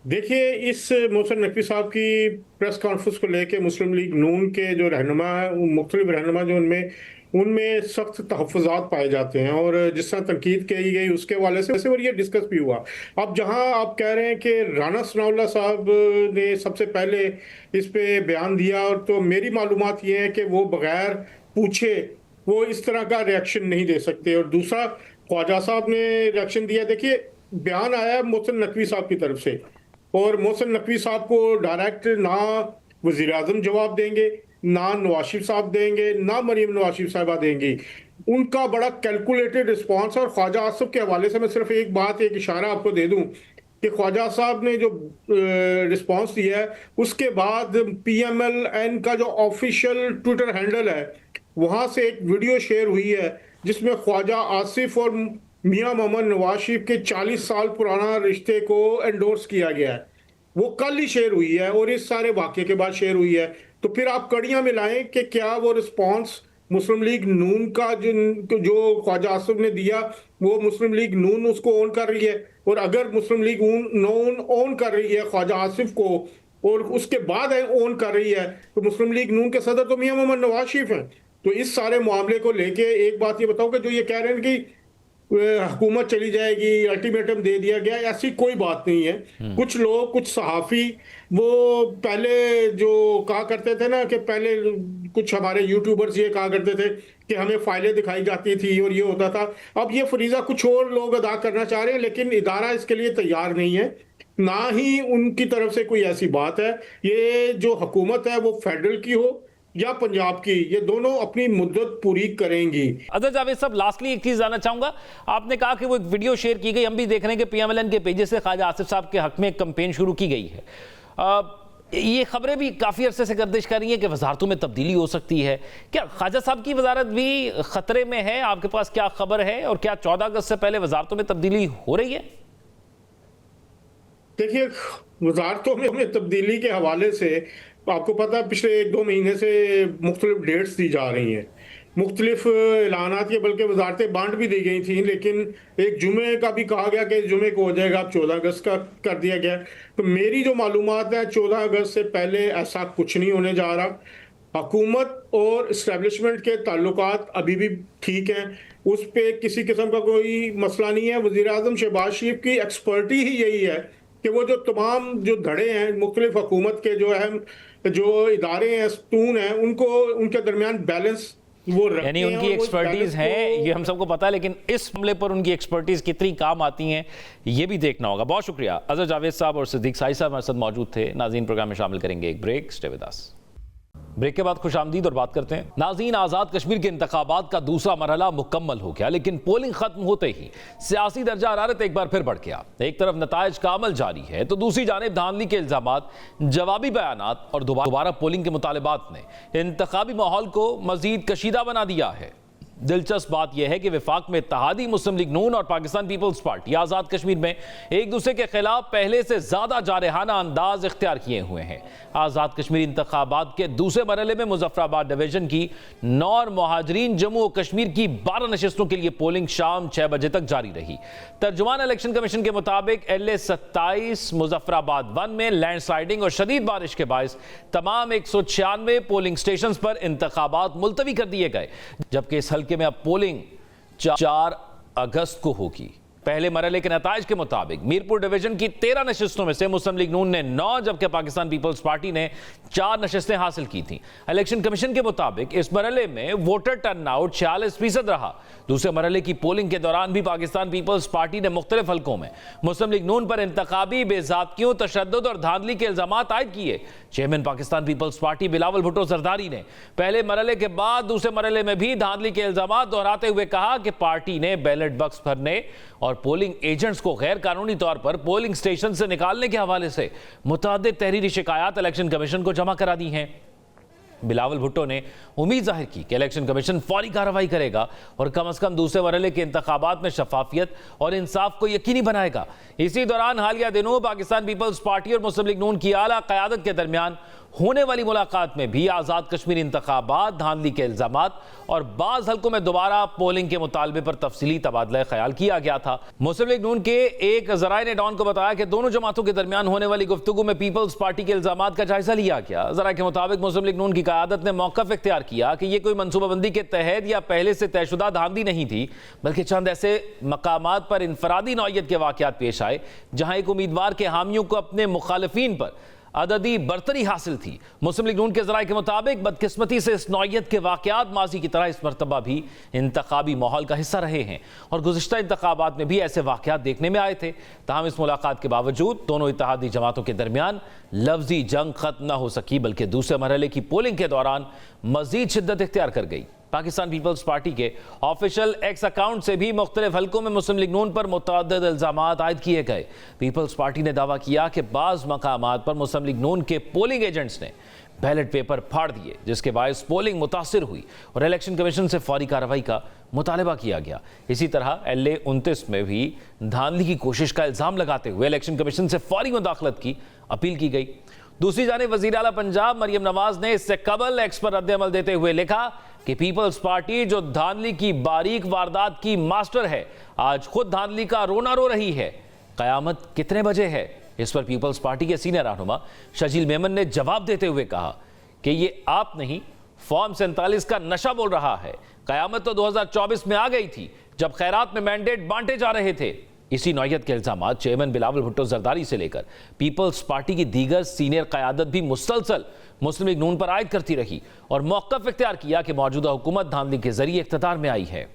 S4: देखिए, इस मोहसिन नकवी साहब की प्रेस कॉन्फ्रेंस को लेके मुस्लिम लीग नून के जो रहनुमा है, मुख्तलिफ रहनुमा जो उनमें सख्त तहफ़्फ़ुज़ात पाए जाते हैं और जिस तरह तनकीद की गई उसके वाले से और ये डिस्कस भी हुआ। अब जहां आप कह रहे हैं कि राना सनाउल्लाह साहब ने सबसे पहले इस पे बयान दिया, और तो मेरी मालूमात ये है कि वो बगैर पूछे वो इस तरह का रिएक्शन नहीं दे सकते। और दूसरा, ख्वाजा साहब ने रिएक्शन दिया। देखिए, बयान आया मोहसिन नकवी साहब की तरफ से, और मोहसिन नकवी साहब को डायरेक्ट ना वज़ीर आज़म जवाब देंगे, ना नवाज शरीफ साहब देंगे, ना मरीम नवाज शरीफ साहबा देंगी। उनका बड़ा कैलकुलेटेड रिस्पॉन्स। और ख्वाजा आसिफ के हवाले से मैं सिर्फ एक बात, एक इशारा आपको दे दूं कि ख्वाजा साहब ने जो रिस्पॉन्स दिया है उसके बाद पीएमएलएन का जो ऑफिशियल ट्विटर हैंडल है वहां से एक वीडियो शेयर हुई है जिसमें ख्वाजा आसिफ और मियां मोहम्मद नवाज शरीफ के 40 साल पुराना रिश्ते को एंडोर्स किया गया है। वो कल ही शेयर हुई है और इस सारे वाक़े के बाद शेयर हुई है। तो फिर आप कड़ियां मिलाएं कि क्या वो रिस्पांस मुस्लिम लीग नून का जो ख्वाजा आसिफ ने दिया वो मुस्लिम लीग नून उसको ओन कर रही है, और अगर मुस्लिम लीग नून ओन कर रही है ख्वाजा आसिफ को और उसके बाद ओन कर रही है, तो मुस्लिम लीग नून के सदर तो मियां मोहम्मद नवाज शरीफ हैं। तो इस सारे मामले को लेके एक बात ये बताओ कि जो ये कह रहे हैं कि हुकूमत चली जाएगी, अल्टीमेटम दे दिया गया, ऐसी कोई बात नहीं है। कुछ लोग, कुछ सहाफ़ी वो पहले जो कहा करते थे ना कि पहले कुछ हमारे यूट्यूबर्स ये कहा करते थे कि हमें फाइलें दिखाई जाती थी और ये होता था। अब ये फरीज़ा कुछ और लोग अदा करना चाह रहे हैं, लेकिन इदारा इसके लिए तैयार नहीं है, ना ही उनकी तरफ से कोई ऐसी बात है। ये जो हुकूमत है वो फेडरल की हो या पंजाब की, ये दोनों अपनी मुद्दत पूरी करेंगी।
S1: अदर जावेद साहब, लास्टली एक चीज जानना चाहूंगा, आपने कहा कि वो एक वीडियो शेयर की गई, हम भी देख रहे हैं कि पीएमएलएन के पेजेस से ख्वाजा आसिफ साहब के हक में एक कैंपेन शुरू की गई है। ये खबरें भी काफ़ी अरसे से गर्दिश कर रही हैं कि वजारतों में तब्दीली हो सकती है। क्या ख्वाजा साहब की वजारत भी खतरे में है? आपके पास क्या खबर है, और क्या 14 अगस्त से पहले वजारतों में तब्दीली हो रही है?
S4: देखिए, वजारतों में तब्दीली के हवाले से आपको पता है पिछले 1-2 महीने से मुख्तलिफ डेट्स दी जा रही हैं, मुख्तलिफ ऐलानात के, बल्कि वजारतें बांट भी दी गई थी, लेकिन एक जुमे का भी कहा गया कि जुमे को हो जाएगा, अब 14 अगस्त का कर दिया गया। तो मेरी जो मालूमात है 14 अगस्त से पहले ऐसा कुछ नहीं होने जा रहा। हुकूमत और इस्टेब्लिशमेंट के ताल्लुकात अभी भी ठीक हैं, उस पर किसी किस्म का कोई मसला नहीं है। वज़ीर आज़म शहबाज शरीफ की एक्सपर्टी ही यही है कि वो जो तमाम जो धड़े हैं मुख्तलिफ हुकूमत के, जो अहम जो इदारे हैं, स्तून हैं, उनको उनके दरमियान बैलेंस वो रखते हैं।
S1: यानी उनकी एक्सपर्टीज है, ये हम सबको पता है, लेकिन इस मामले पर उनकी एक्सपर्टीज कितनी काम आती हैं ये भी देखना होगा। बहुत शुक्रिया। अजहर जावेद साहब और सिद्दीक साई साहब हमारे साथ मौजूद थे। नाज़रीन, प्रोग्राम में शामिल करेंगे एक break. Stay with us. Break के बाद खुशामदीद और बात करते हैं। नाज़रीन, आज़ाद कश्मीर के इंतखाबात का दूसरा मरहला मुकम्मल हो गया, लेकिन पोलिंग खत्म होते ही सियासी दर्जा हरारत एक बार फिर बढ़ गया। एक तरफ नताइज का अमल जारी है तो दूसरी जानिब धांधली के इल्जामात, जवाबी बयानात और दोबारा पोलिंग के मुतालबात ने इंतखाबी माहौल को मजीद कशीदा बना दिया है। दिलचस्प बात यह है कि विफाक में इत्तेहादी मुस्लिम लीग नून और पाकिस्तान पीपल्स पार्टी आजाद कश्मीर में एक दूसरे के खिलाफ पहले से ज्यादा जारहाना अंदाज इख्तियार किए हुए हैं। आजाद कश्मीर इंतखाबात के दूसरे मरहले में मुजफ्फराबाद डिवीजन की 9 और मुहाजिरीन जम्मू और कश्मीर की 12 नशिस्तों के लिए पोलिंग शाम 6 बजे तक जारी रही। तर्जुमान इलेक्शन कमीशन के मुताबिक LA 27 मुजफ्फराबाद 1 में लैंडस्लाइडिंग और शदीद बारिश के बायस तमाम 196 पोलिंग स्टेशन पर इंतखाबात मुलतवी कर दिए गए, जबकि इस हल्के में अब पोलिंग 4 अगस्त को होगी। पहले मरहले के नताइज के मुताबिक मीरपुर डिवीजन की 13 नशिस्तों में से मुस्लिम लीग नून ने 9 जबकि पाकिस्तान पीपल्स पार्टी ने 4 नशिस्तें हासिल की थीं। इलेक्शन कमीशन के मुताबिक इस मरहले में वोटर टर्नआउट 46% रहा। दूसरे मरहले की पोलिंग के दौरान भी पाकिस्तान पीपल्स पार्टी ने मुख्तलिफ हल्कों में मुस्लिम लीग नून पर इंतखाबी बेज़ाब्तियों, तशद्दुद और धांधली के इल्जामात आयद किए। Chairman Pakistan peoples party Bilawal Bhutto Zardari ने पहले मरहले के बाद दूसरे मरहले में भी धांधली के इल्जामात दोहराते हुए कहा कि पार्टी ने बैलेट बक्स भरने और पोलिंग एजेंट्स को गैर कानूनी तौर पर पोलिंग स्टेशन से निकालने के हवाले से मुतअद्दिद तहरीरी शिकायत इलेक्शन कमीशन को जमा करा दी हैं। बिलावल भुट्टो ने उम्मीद जाहिर की कि इलेक्शन कमीशन फौरी कार्रवाई करेगा और कम से कम दूसरे मरहले के इंतखाबात में शफाफियत और इंसाफ को यकीनी बनाएगा। इसी दौरान हालिया दिनों पाकिस्तान पीपल्स पार्टी और मुस्लिम लीग नून की आला क़यादत के दरमियान होने वाली मुलाकात में भी आजाद कश्मीर इंतखाबात, धांधली के इल्जामात और बाज़ हल्कों में दोबारा पोलिंग के मुतालबे पर तफसीली तबादला ख्याल किया गया था। मुस्लिम लीग नून के एक ज़राए ने डॉन को बताया कि दोनों जमातों के दरमियान होने वाली गुफ्तगू में पीपल्स पार्टी के इल्जामात का जायजा लिया गया। ज़राए के मुताबिक मुस्लिम लीग नून की क़यादत ने मौक़िफ़ इख्तियार किया कि यह कोई मनसूबाबंदी के तहत या पहले से तयशुदा धांधली नहीं थी, बल्कि चंद ऐसे मकामात पर इनफरादी नौइयत के वाक़यात पेश आए जहां एक उम्मीदवार के हामियों को अपने मुखालिफिन पर अददी बरतरी हासिल थी। मुस्लिम लीग नून के ज़राए के मुताबिक बदकिस्मती से इस नौइयत के वाक़यात माजी की तरह इस मरतबा भी इंतखाबी माहौल का हिस्सा रहे हैं और गुज़िश्ता इंतखाबात में भी ऐसे वाक़यात देखने में आए थे। ताहम इस मुलाकात के बावजूद दोनों इत्तेहादी जमातों के दरमियान लफ्जी जंग खत्म न हो सकी, बल्कि दूसरे मरहले की पोलिंग के दौरान मजीद शिद्दत इख्तियार कर गई। पाकिस्तान पीपल्स पार्टी के ऑफिशियल एक्स अकाउंट से भी मुख्तलिफ हल्कों में मुस्लिम लीग नून पर मुतअद्दिद इल्जामात आयद किए गए। पीपल्स पार्टी ने दावा किया कि बाज़ मकामात पर मुस्लिम लीग नून के पोलिंग एजेंट्स ने बैलेट पेपर फाड़ दिए, जिसके बायस पोलिंग मुतासिर हुई और इलेक्शन कमीशन से फौरी कार्रवाई का मुतालबा किया गया। इसी तरह LA 29 में भी धांधली की कोशिश का इल्जाम लगाते हुए इलेक्शन कमीशन से फौरी मुदाखलत की अपील की गई। दूसरी जानिब वज़ीर आला पंजाब मरियम नवाज ने इससे कबल एक्स पर रद्द-ए-अमल देते हुए लिखा कि पीपल्स पार्टी जो धांधली की बारीक वारदात की मास्टर है, आज खुद धांधली का रोना रो रही है। कयामत कितने बजे है? इस पर पीपल्स पार्टी के सीनियर रहनुमा शजील मेमन ने जवाब देते हुए कहा कि ये आप नहीं, फॉर्म 47 का नशा बोल रहा है। कयामत तो 2024 में आ गई थी जब खैरात में मैंडेट बांटे जा रहे थे। इसी नौयत के इल्जामात चेयरमैन बिलावल भुट्टो जरदारी से लेकर पीपल्स पार्टी की दीगर सीनियर क़यादत भी मुसलसल मुस्लिम लीग नून पर आयद करती रही और मौक़िफ़ इख्तियार किया कि मौजूदा हुकूमत धांधली के जरिए इख्तिदार में आई है।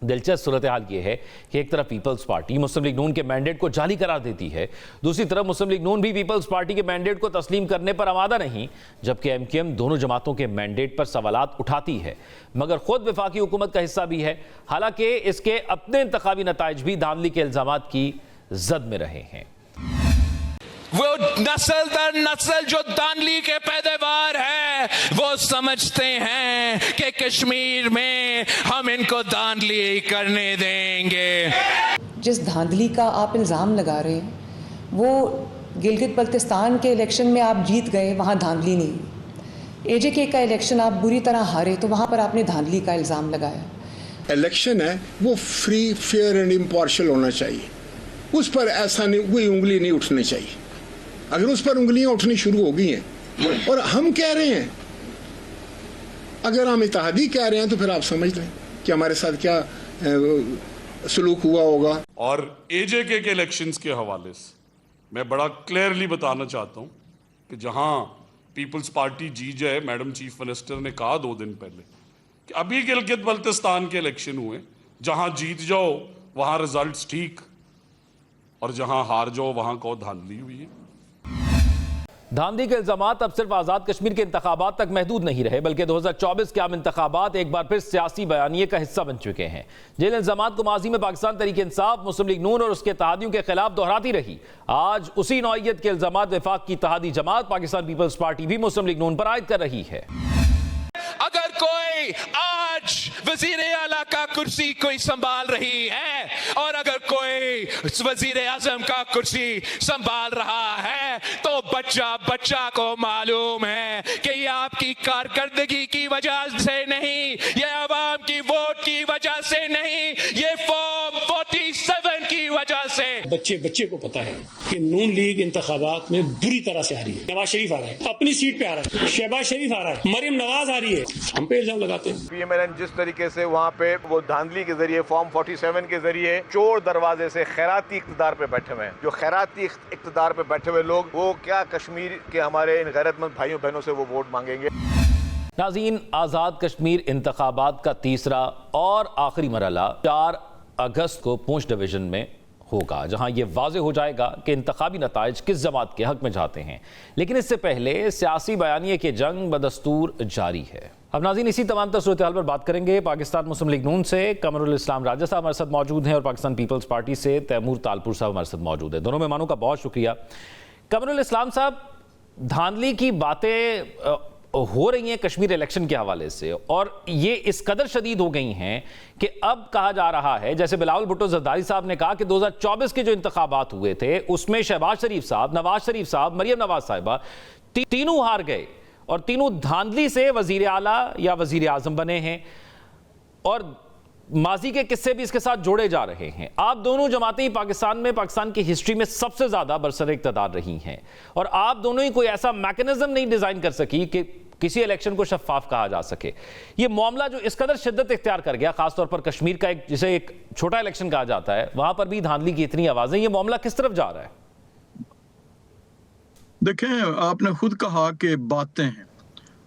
S1: दिलचस्प सूरत हाल यह है कि एक तरफ पीपल्स पार्टी मुस्लिम लीग नून के मैंडेट को जाली करार देती है, दूसरी तरफ मुस्लिम लीग नून भी पीपल्स पार्टी के मैंडेट को तस्लीम करने पर आमादा नहीं, जबकि MKM दोनों जमातों के मैंडेट पर सवालात उठाती है मगर खुद वफाकी हुकूमत का हिस्सा भी है। हालांकि इसके अपने इंतखाबी नताइज भी धांधली के इल्जामात की जद में रहे हैं।
S5: वो नस्ल दर नस्ल जो धांधली के पैदावार है वो समझते हैं कि कश्मीर में हम इनको धांधली करने देंगे।
S6: जिस धांधली का आप इल्ज़ाम लगा रहे हैं वो गिलगित बल्तिस्तान के इलेक्शन में आप जीत गए, वहाँ धांधली नहीं। AJK का इलेक्शन आप बुरी तरह हारे तो वहाँ पर आपने धांधली का इल्ज़ाम लगाया।
S7: इलेक्शन है वो फ्री, फेयर एंड इम्पार्शियल होना चाहिए, उस पर ऐसा नहीं, कोई उंगली नहीं उठनी चाहिए। अगर उस पर उंगलियां उठनी शुरू हो गई हैं और हम कह रहे हैं, अगर हम इत्तेहादी कह रहे हैं तो फिर आप समझ लें कि हमारे साथ क्या सलूक हुआ होगा।
S8: और AJK के इलेक्शंस के हवाले से मैं बड़ा क्लियरली बताना चाहता हूं कि जहां पीपल्स पार्टी जीत जाए, मैडम चीफ मिनिस्टर ने कहा 2 दिन पहले कि अभी गिलगित बल्तिस्तान के इलेक्शन हुए, जहां जीत जाओ वहां रिजल्ट्स ठीक और जहां हार जाओ वहां को धांधली हुई है।
S1: धांधली के इल्जामात अब सिर्फ आज़ाद कश्मीर के इंतखाबात तक महदूद नहीं रहे, बल्कि 2024 के आम इंतखाबात एक बार फिर सियासी बयानिए का हिस्सा बन चुके हैं। जिन इल्जामात को माजी में पाकिस्तान तहरीक इंसाफ, मुस्लिम लीग नून और उसके इत्तेहादियों के खिलाफ दोहराती रही, आज उसी नौइयत के इल्जामात वफाक की इत्तेहादी जमात पाकिस्तान पीपल्स पार्टी भी मुस्लिम लीग नून पर आयद कर रही है।
S5: अगर कोई आज वजीर आला का कुर्सी कोई संभाल रही है और अगर कोई वजीर आजम का कुर्सी संभाल रहा है तो बच्चा को मालूम है कि ये आपकी कारकर्दगी की वजह से नहीं, ये आवाम की वोट की वजह से नहीं, ये फॉर्म 47 की वजह से।
S9: बच्चे को पता है कि नून लीग इंतखाबात में बुरी तरह से आ रही है। नवाज शरीफ आ रहा है, अपनी सीट पे आ रहा है, शहबाज शरीफ आ रहा है, मरियम नवाज आ रही है, हम पे इल्जाम लगाते हैं।
S10: पीएमएलएन जिस तरीके से वहाँ पे वो धांधली के जरिए फॉर्म 47 के जरिए चोर दरवाजे से खैराती इख्तिदार पे बैठे हुए हैं, जो खैराती इख्तिदार पे बैठे हुए लोग वो क्या कश्मीर के हमारे इन गैरतमंद भाइयों बहनों से वो वोट मांगेंगे।
S1: नाज़रीन, आज़ाद कश्मीर इंतखाबात का तीसरा और आखिरी मरहला 4 अगस्त को पूंछ डिवीजन में होगा, जहां यह वाज़ेह हो जाएगा कि इंतखाबी नताइज किस जमात के हक में जाते हैं। लेकिन इससे पहले सियासी बयानिए की जंग बदस्तूर जारी है। अब नाज़रीन, इसी तमाम तर सूरत हाल पर बात करेंगे पाकिस्तान मुस्लिम लीग नून से कमरुल इस्लाम राजा साहब हमारे साथ मौजूद हैं और पाकिस्तान पीपल्स पार्टी से तैमूर तालपुर साहब हमारे साथ मौजूद हैं। दोनों मेहमानों का बहुत शुक्रिया। कमरुल इस्लाम साहब, धांधली की बातें हो रही हैं कश्मीर इलेक्शन के हवाले से और ये इस कदर शदीद हो गई हैं कि अब कहा जा रहा है, जैसे बिलावल भुट्टो जरदारी साहब ने कहा कि 2024 के जो इंतखाबात हुए थे उसमें शहबाज शरीफ साहब, नवाज शरीफ साहब, मरियम नवाज साहिबा तीनों हार गए और तीनों धांधली से वजीर आला या वजीर आजम बने हैं और माजी के किस्से भी इसके साथ जोड़े जा रहे हैं। आप दोनों जमातें ही पाकिस्तान की हिस्ट्री में सबसे ज्यादा बरसर इक़्तिदार रही हैं और आप दोनों ही कोई ऐसा मैकेनिज्म नहीं डिजाइन कर सकी कि किसी इलेक्शन को शफाफ कहा जा सके। ये मामला जो इस कदर शिद्दत इख्तियार कर गया, खासतौर पर कश्मीर का जिसे एक छोटा इलेक्शन कहा जाता है, वहां पर भी धांधली की इतनी आवाजें, ये मामला किस तरफ जा रहा है?
S11: देखें, आपने खुद कहा कि बातें हैं।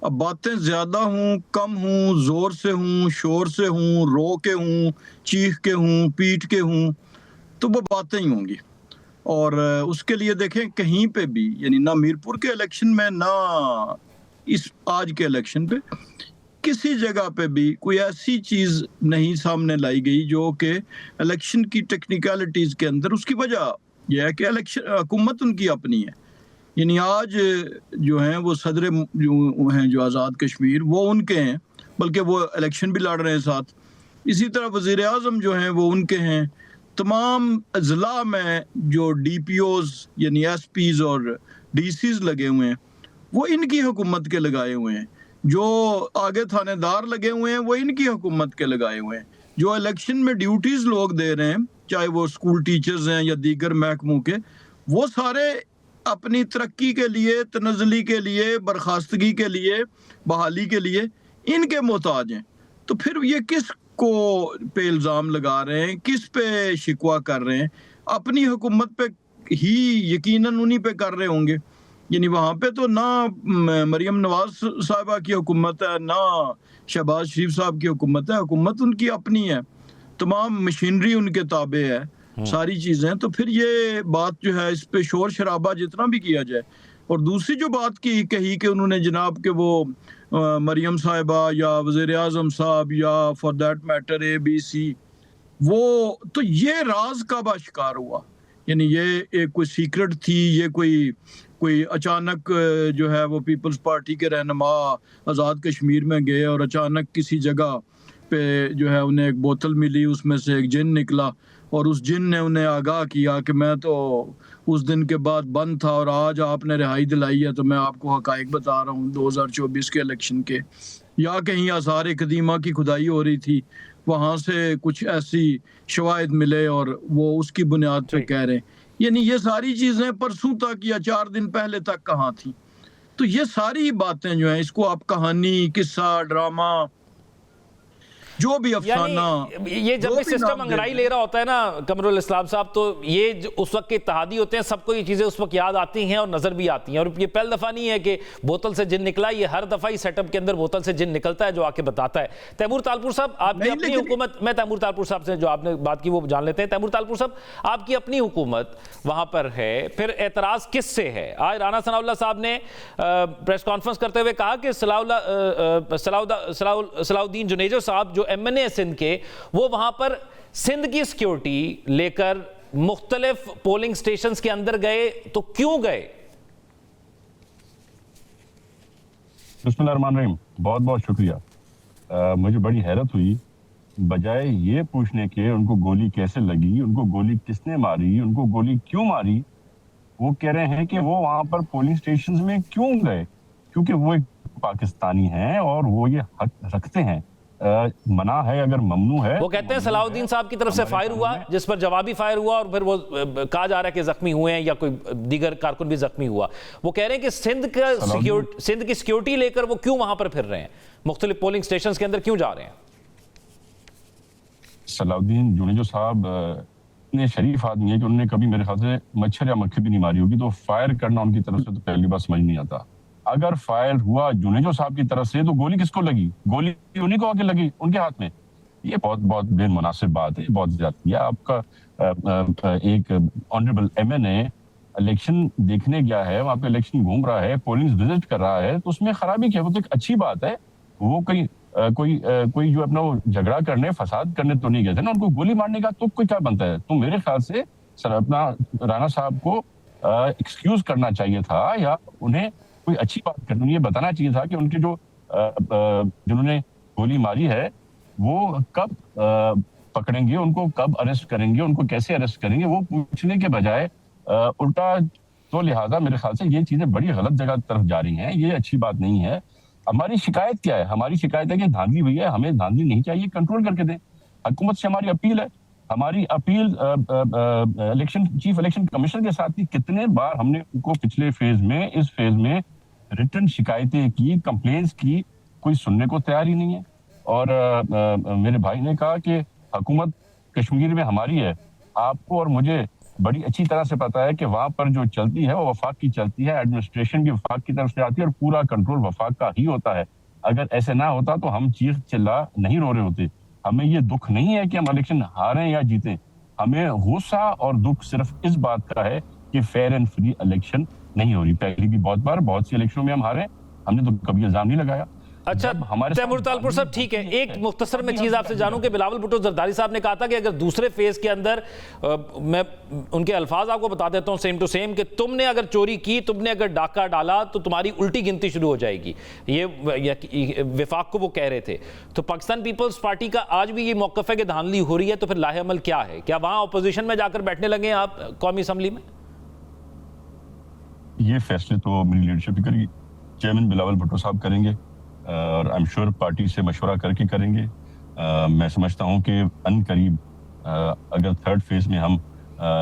S11: अब बातें ज्यादा हूं, कम हूं, जोर से हूं, शोर से हूं, रो के हूं, चीख के हूं, पीट के हूं, तो वो बातें ही होंगी। और उसके लिए देखें, कहीं पे भी, यानी ना मीरपुर के इलेक्शन में ना इस आज के इलेक्शन पे, किसी जगह पे भी कोई ऐसी चीज नहीं सामने लाई गई जो कि इलेक्शन की टेक्निकलिटीज के अंदर, उसकी वजह यह है कि इलेक्शन हुकूमत उनकी अपनी है। यानी आज जो हैं वो सदर जो हैं जो आज़ाद कश्मीर, वो उनके हैं, बल्कि वो इलेक्शन भी लड़ रहे हैं साथ। इसी तरह वज़ीर आज़म जो हैं वो उनके हैं। तमाम ज़िला में जो DPOs यानी SPs और DCs लगे हुए हैं वो इनकी हुकूमत के लगाए हुए हैं। जो आगे थानेदार लगे हुए हैं वो इनकी हुकूमत के लगाए हुए हैं। जो इलेक्शन में ड्यूटीज़ लोग दे रहे हैं, चाहे वो स्कूल टीचर्स हैं या दीगर महकमों के, वो सारे अपनी तरक्की के लिए, तनज़ली के लिए, बर्खास्तगी के लिए, बहाली के लिए इनके मोहताज हैं। तो फिर ये किस को पे इल्ज़ाम लगा रहे हैं, किस पे शिकवा कर रहे हैं? अपनी हुकूमत पे ही यकीनन उन्हीं पे कर रहे होंगे। यानी वहाँ पे तो ना मरियम नवाज साहिबा की हुकूमत है, ना शहबाज शरीफ साहब की हुकूमत है, हुकूमत उनकी अपनी है, तमाम मशीनरी उनके ताबे है, सारी चीजें। तो फिर ये बात जो है, इस पे शोर शराबा जितना भी किया जाए। और दूसरी जो बात कही कि उन्होंने जनाब के वो मरियम साहिबा या वज़ीर आज़म साहब या फॉर दैट मैटर ABC, वो तो ये राज कब आश्कार हुआ? यानी ये एक कोई सीक्रेट थी, ये कोई अचानक जो है वो पीपल्स पार्टी के रहनुमा आज़ाद कश्मीर में गए और अचानक किसी जगह पे जो है उन्हें एक बोतल मिली, उसमें से एक जिन निकला और उस जिन ने उन्हें आगाह किया कि मैं तो उस दिन के बाद बंद था और आज आपने रिहाई दिलाई है तो मैं आपको हकायक बता रहा हूँ 2024 के इलेक्शन के। या कहीं आसार कदीमा की खुदाई हो रही थी, वहाँ से कुछ ऐसी शवाहिद मिले और वो उसकी बुनियाद पे कह रहे हैं। यानी ये सारी चीज़ें परसों तक या 4 दिन पहले तक कहाँ थी? तो ये सारी बातें जो हैं, इसको आप कहानी, किस्सा, ड्रामा, जो भी अफसाना,
S1: ये जब भी सिस्टम अंगड़ाई ले रहा होता है ना कमरुल इस्लाम साहब, तो ये उस वक्त के इत्तेहादी होते हैं, सबको ये चीजें उस वक्त याद आती हैं और नजर भी आती हैं। और ये पहली दफा नहीं है कि बोतल से जिन निकला, ये हर दफा ही सेटअप के अंदर बोतल से जिन निकलता है जो आके बताता है। तैमूर तालपुर साहब, आपकी अपनी हुकूमत, मैं तैमूर तालपुर साहब से जो आपने बात की वो जान लेते हैं। तैमूर तालपुर साहब, आपकी अपनी हुकूमत वहां पर है, फिर एतराज किससे है? आज राना सनाउल्लाह साहब ने प्रेस कॉन्फ्रेंस करते हुए कहा कि सलाउद्दीन जुनेजो साहब जो MNA सिंध के, वो वहां पर सिंध की सिक्योरिटी लेकर मुख्तलिफ पोलिंग स्टेशंस के अंदर गए, तो क्यों गए?
S12: बिस्मिल्लाहिर्रहमानिर्रहीम, बहुत बहुत शुक्रिया। मुझे बड़ी हैरत हुई, बजाय ये पूछने के उनको गोली कैसे लगी, उनको गोली किसने मारी, उनको गोली क्यों मारी, वो कह रहे हैं कि वो वहां पर पोलिंग स्टेशन में क्यों गए, क्योंकि वो एक पाकिस्तानी हैं और वो ये हक रखते हैं। मना है अगर ममनू है।
S1: वो कहते हैं सलाउद्दीन साहब की तरफ से फायर हुआ, जिस पर जवाबी फायर हुआ और फिर वो कहा जा रहा है कि जख्मी हुए हैं या कोई दीगर कारकुन भी जख्मी हुआ। वो कह रहे हैं कि सिंध की सिक्योरिटी लेकर वो क्यों वहां पर फिर रहे हैं, मुख्तलिफ पोलिंग स्टेशन के अंदर क्यों जा रहे हैं।
S12: सलाउद्दीन जुनेजो साहब इतने शरीफ आदमी है कि उन्होंने कभी मेरे ख्याल से मच्छर या मक्खी भी नहीं मारी होगी, तो फायर करना उनकी तरफ से तो पहली बार समझ नहीं आता। अगर फायर हुआ जुनेजो साहब की तरफ से तो गोली किसको लगी, गोली उन्हीं को आके लगी, उनके हाथ में। ये बहुत बहुत बेमुनासिब बात है, बहुत ज्यादा। या आपका एक ऑनरेबल एमएनए इलेक्शन देखने गया है, वहां पे इलेक्शन घूम रहा है, पोलिंग विजिट कर रहा है, तो उसमें खराबी क्या, वो तो एक अच्छी बात है। वो कोई जो अपना वो झगड़ा करने फसाद करने तो नहीं गए थे ना, उनको गोली मारने का तो कोई क्या बनता है। तो मेरे ख्याल से सर अपना राणा साहब को एक्सक्यूज करना चाहिए था, या उन्हें कोई अच्छी बात करनी, उन्हें बताना चाहिए था कि उनके जो जिन्होंने गोली मारी है वो कब पकड़ेंगे, उनको कब अरेस्ट करेंगे, उनको कैसे अरेस्ट करेंगे, वो पूछने के बजाय उल्टा। तो लिहाजा मेरे ख्याल से ये चीजें बड़ी गलत जगह तरफ जा रही हैं, ये अच्छी बात नहीं है। हमारी शिकायत क्या है, हमारी शिकायत है कि धांधली हुई है, हमें धांधली नहीं चाहिए, कंट्रोल करके दें। हुकूमत से हमारी अपील है, हमारी अपील चीफ इलेक्शन कमिश्नर के साथ ही कितने बार हमने उनको पिछले फेज में, इस फेज में रिटर्न शिकायतें की, कंप्लेंट्स की, कोई सुनने को तैयार ही नहीं है। और मेरे भाई ने कहा कि हुकूमत कश्मीर में हमारी है, आपको और मुझे बड़ी अच्छी तरह से पता है कि वहां पर जो चलती है वो वफाक की चलती है, एडमिनिस्ट्रेशन भी वफाक की तरफ से आती है और पूरा कंट्रोल वफाक का ही होता है। अगर ऐसे ना होता तो हम चीख चिल्ला नहीं रो रहे होते। हमें ये दुख नहीं है कि हम इलेक्शन हारें या जीतें, हमें गुस्सा और दुख सिर्फ इस बात का है कि फेयर एंड फ्री इलेक्शन नहीं हो रही। पहले भी बहुत सी इलेक्शनों में हम हारे, हमने तो कभी इल्जाम नहीं लगाया।
S1: अच्छा तैमूर तालपुर साहब, ठीक है, एक मुख्तसर में चीज आपसे जानूं कि बिलावल भुट्टो जरदारी साहब ने कहा था कि अगर दूसरे फेज के अंदर, मैं उनके अल्फाज आपको बता देता हूं सेम टू सेम, कि तुमने अगर चोरी की, तुमने अगर डाका डाला तो तुम्हारी उल्टी गिनती शुरू हो जाएगी। ये विफाक को वो कह रहे थे। तो पाकिस्तान पीपल्स पार्टी का आज भी ये मौकफ है कि धांधली हो रही है, तो फिर लाहे अमल क्या है? क्या वहां अपोजिशन में जाकर बैठने लगे आप कौमी असम्बली में?
S12: ये फैसले तो मेरी लीडरशिप ही करेगी, चेयरमैन बिलावल भुट्टो साहब करेंगे और आई एम श्योर पार्टी से मशवरा करके करेंगे। मैं समझता हूं कि अनकरीब अगर थर्ड फेज में हम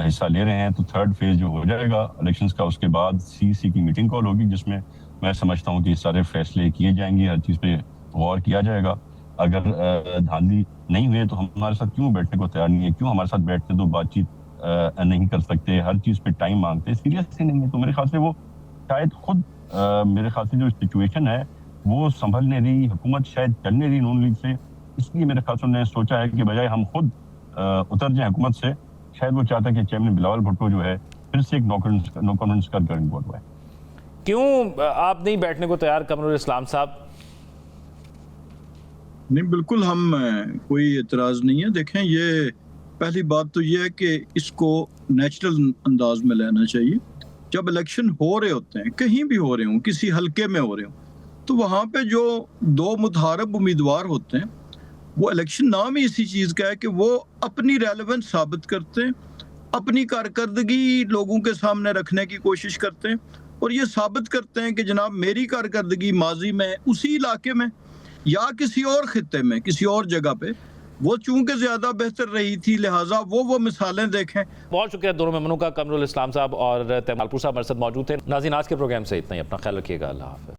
S12: हिस्सा ले रहे हैं तो थर्ड फेज जो हो जाएगा इलेक्शंस का, उसके बाद सीसी की मीटिंग कॉल होगी, जिसमें मैं समझता हूं कि सारे फैसले किए जाएंगे, हर चीज़ पे गौर किया जाएगा। अगर धांधली नहीं हुई तो हमारे साथ क्यों बैठने को तैयार नहीं है, क्यों हमारे साथ बैठते तो बातचीत नहीं कर सकते, हर चीज़ पे टाइम मांगते, सीरियस नहीं है। तो मेरे ख्याल से वो शायद खुद मेरे ख्याल से जो सिचुएशन है वो संभलने रही, हुकूमत शायद चलने रही नून लीग से, इसलिए मेरे ख्याल से उन्होंने सोचा है कि बजाय हम खुद उतर जाएं हुकूमत से, शायद वो चाहता है कि चेयरमैन बिलावल भुट्टो जो है फिर से एक नो कॉन्फिडेंस का गवर्नमेंट बोर्ड हुआ है।
S1: क्यों आप नहीं बैठने को तैयार कमरुल इस्लाम साहब?
S11: नहीं, बिल्कुल हम कोई एतराज नहीं है। देखें, ये पहली बात तो ये है कि इसको नेचुरल अंदाज में लेना चाहिए। जब इलेक्शन हो रहे होते हैं, कहीं भी हो रहे हों, किसी हल्के में हो रहे हों, तो वहाँ पे जो दो मुतहारब उम्मीदवार होते हैं, वो इलेक्शन नाम ही इसी चीज़ का है कि वो अपनी रेलेवेंस साबित करते हैं, अपनी कारकर्दगी लोगों के सामने रखने की कोशिश करते हैं और ये साबित करते हैं कि जनाब मेरी कारकर्दगी माजी में उसी इलाके में या किसी और खित्ते में, किसी और जगह पे वो चूंकि ज्यादा बेहतर रही थी, लिहाजा वो मिसालें देखें।
S1: बहुत शुक्रिया दोनों मेहमानों का, कमरुल इस्लाम साहब और तैमूर तालपुर साहब हमारे साथ मौजूद थे। नाज़रीन, आज के प्रोग्राम से इतना ही, अपना ख्याल रखिएगा, अल्लाह हाफ़िज़।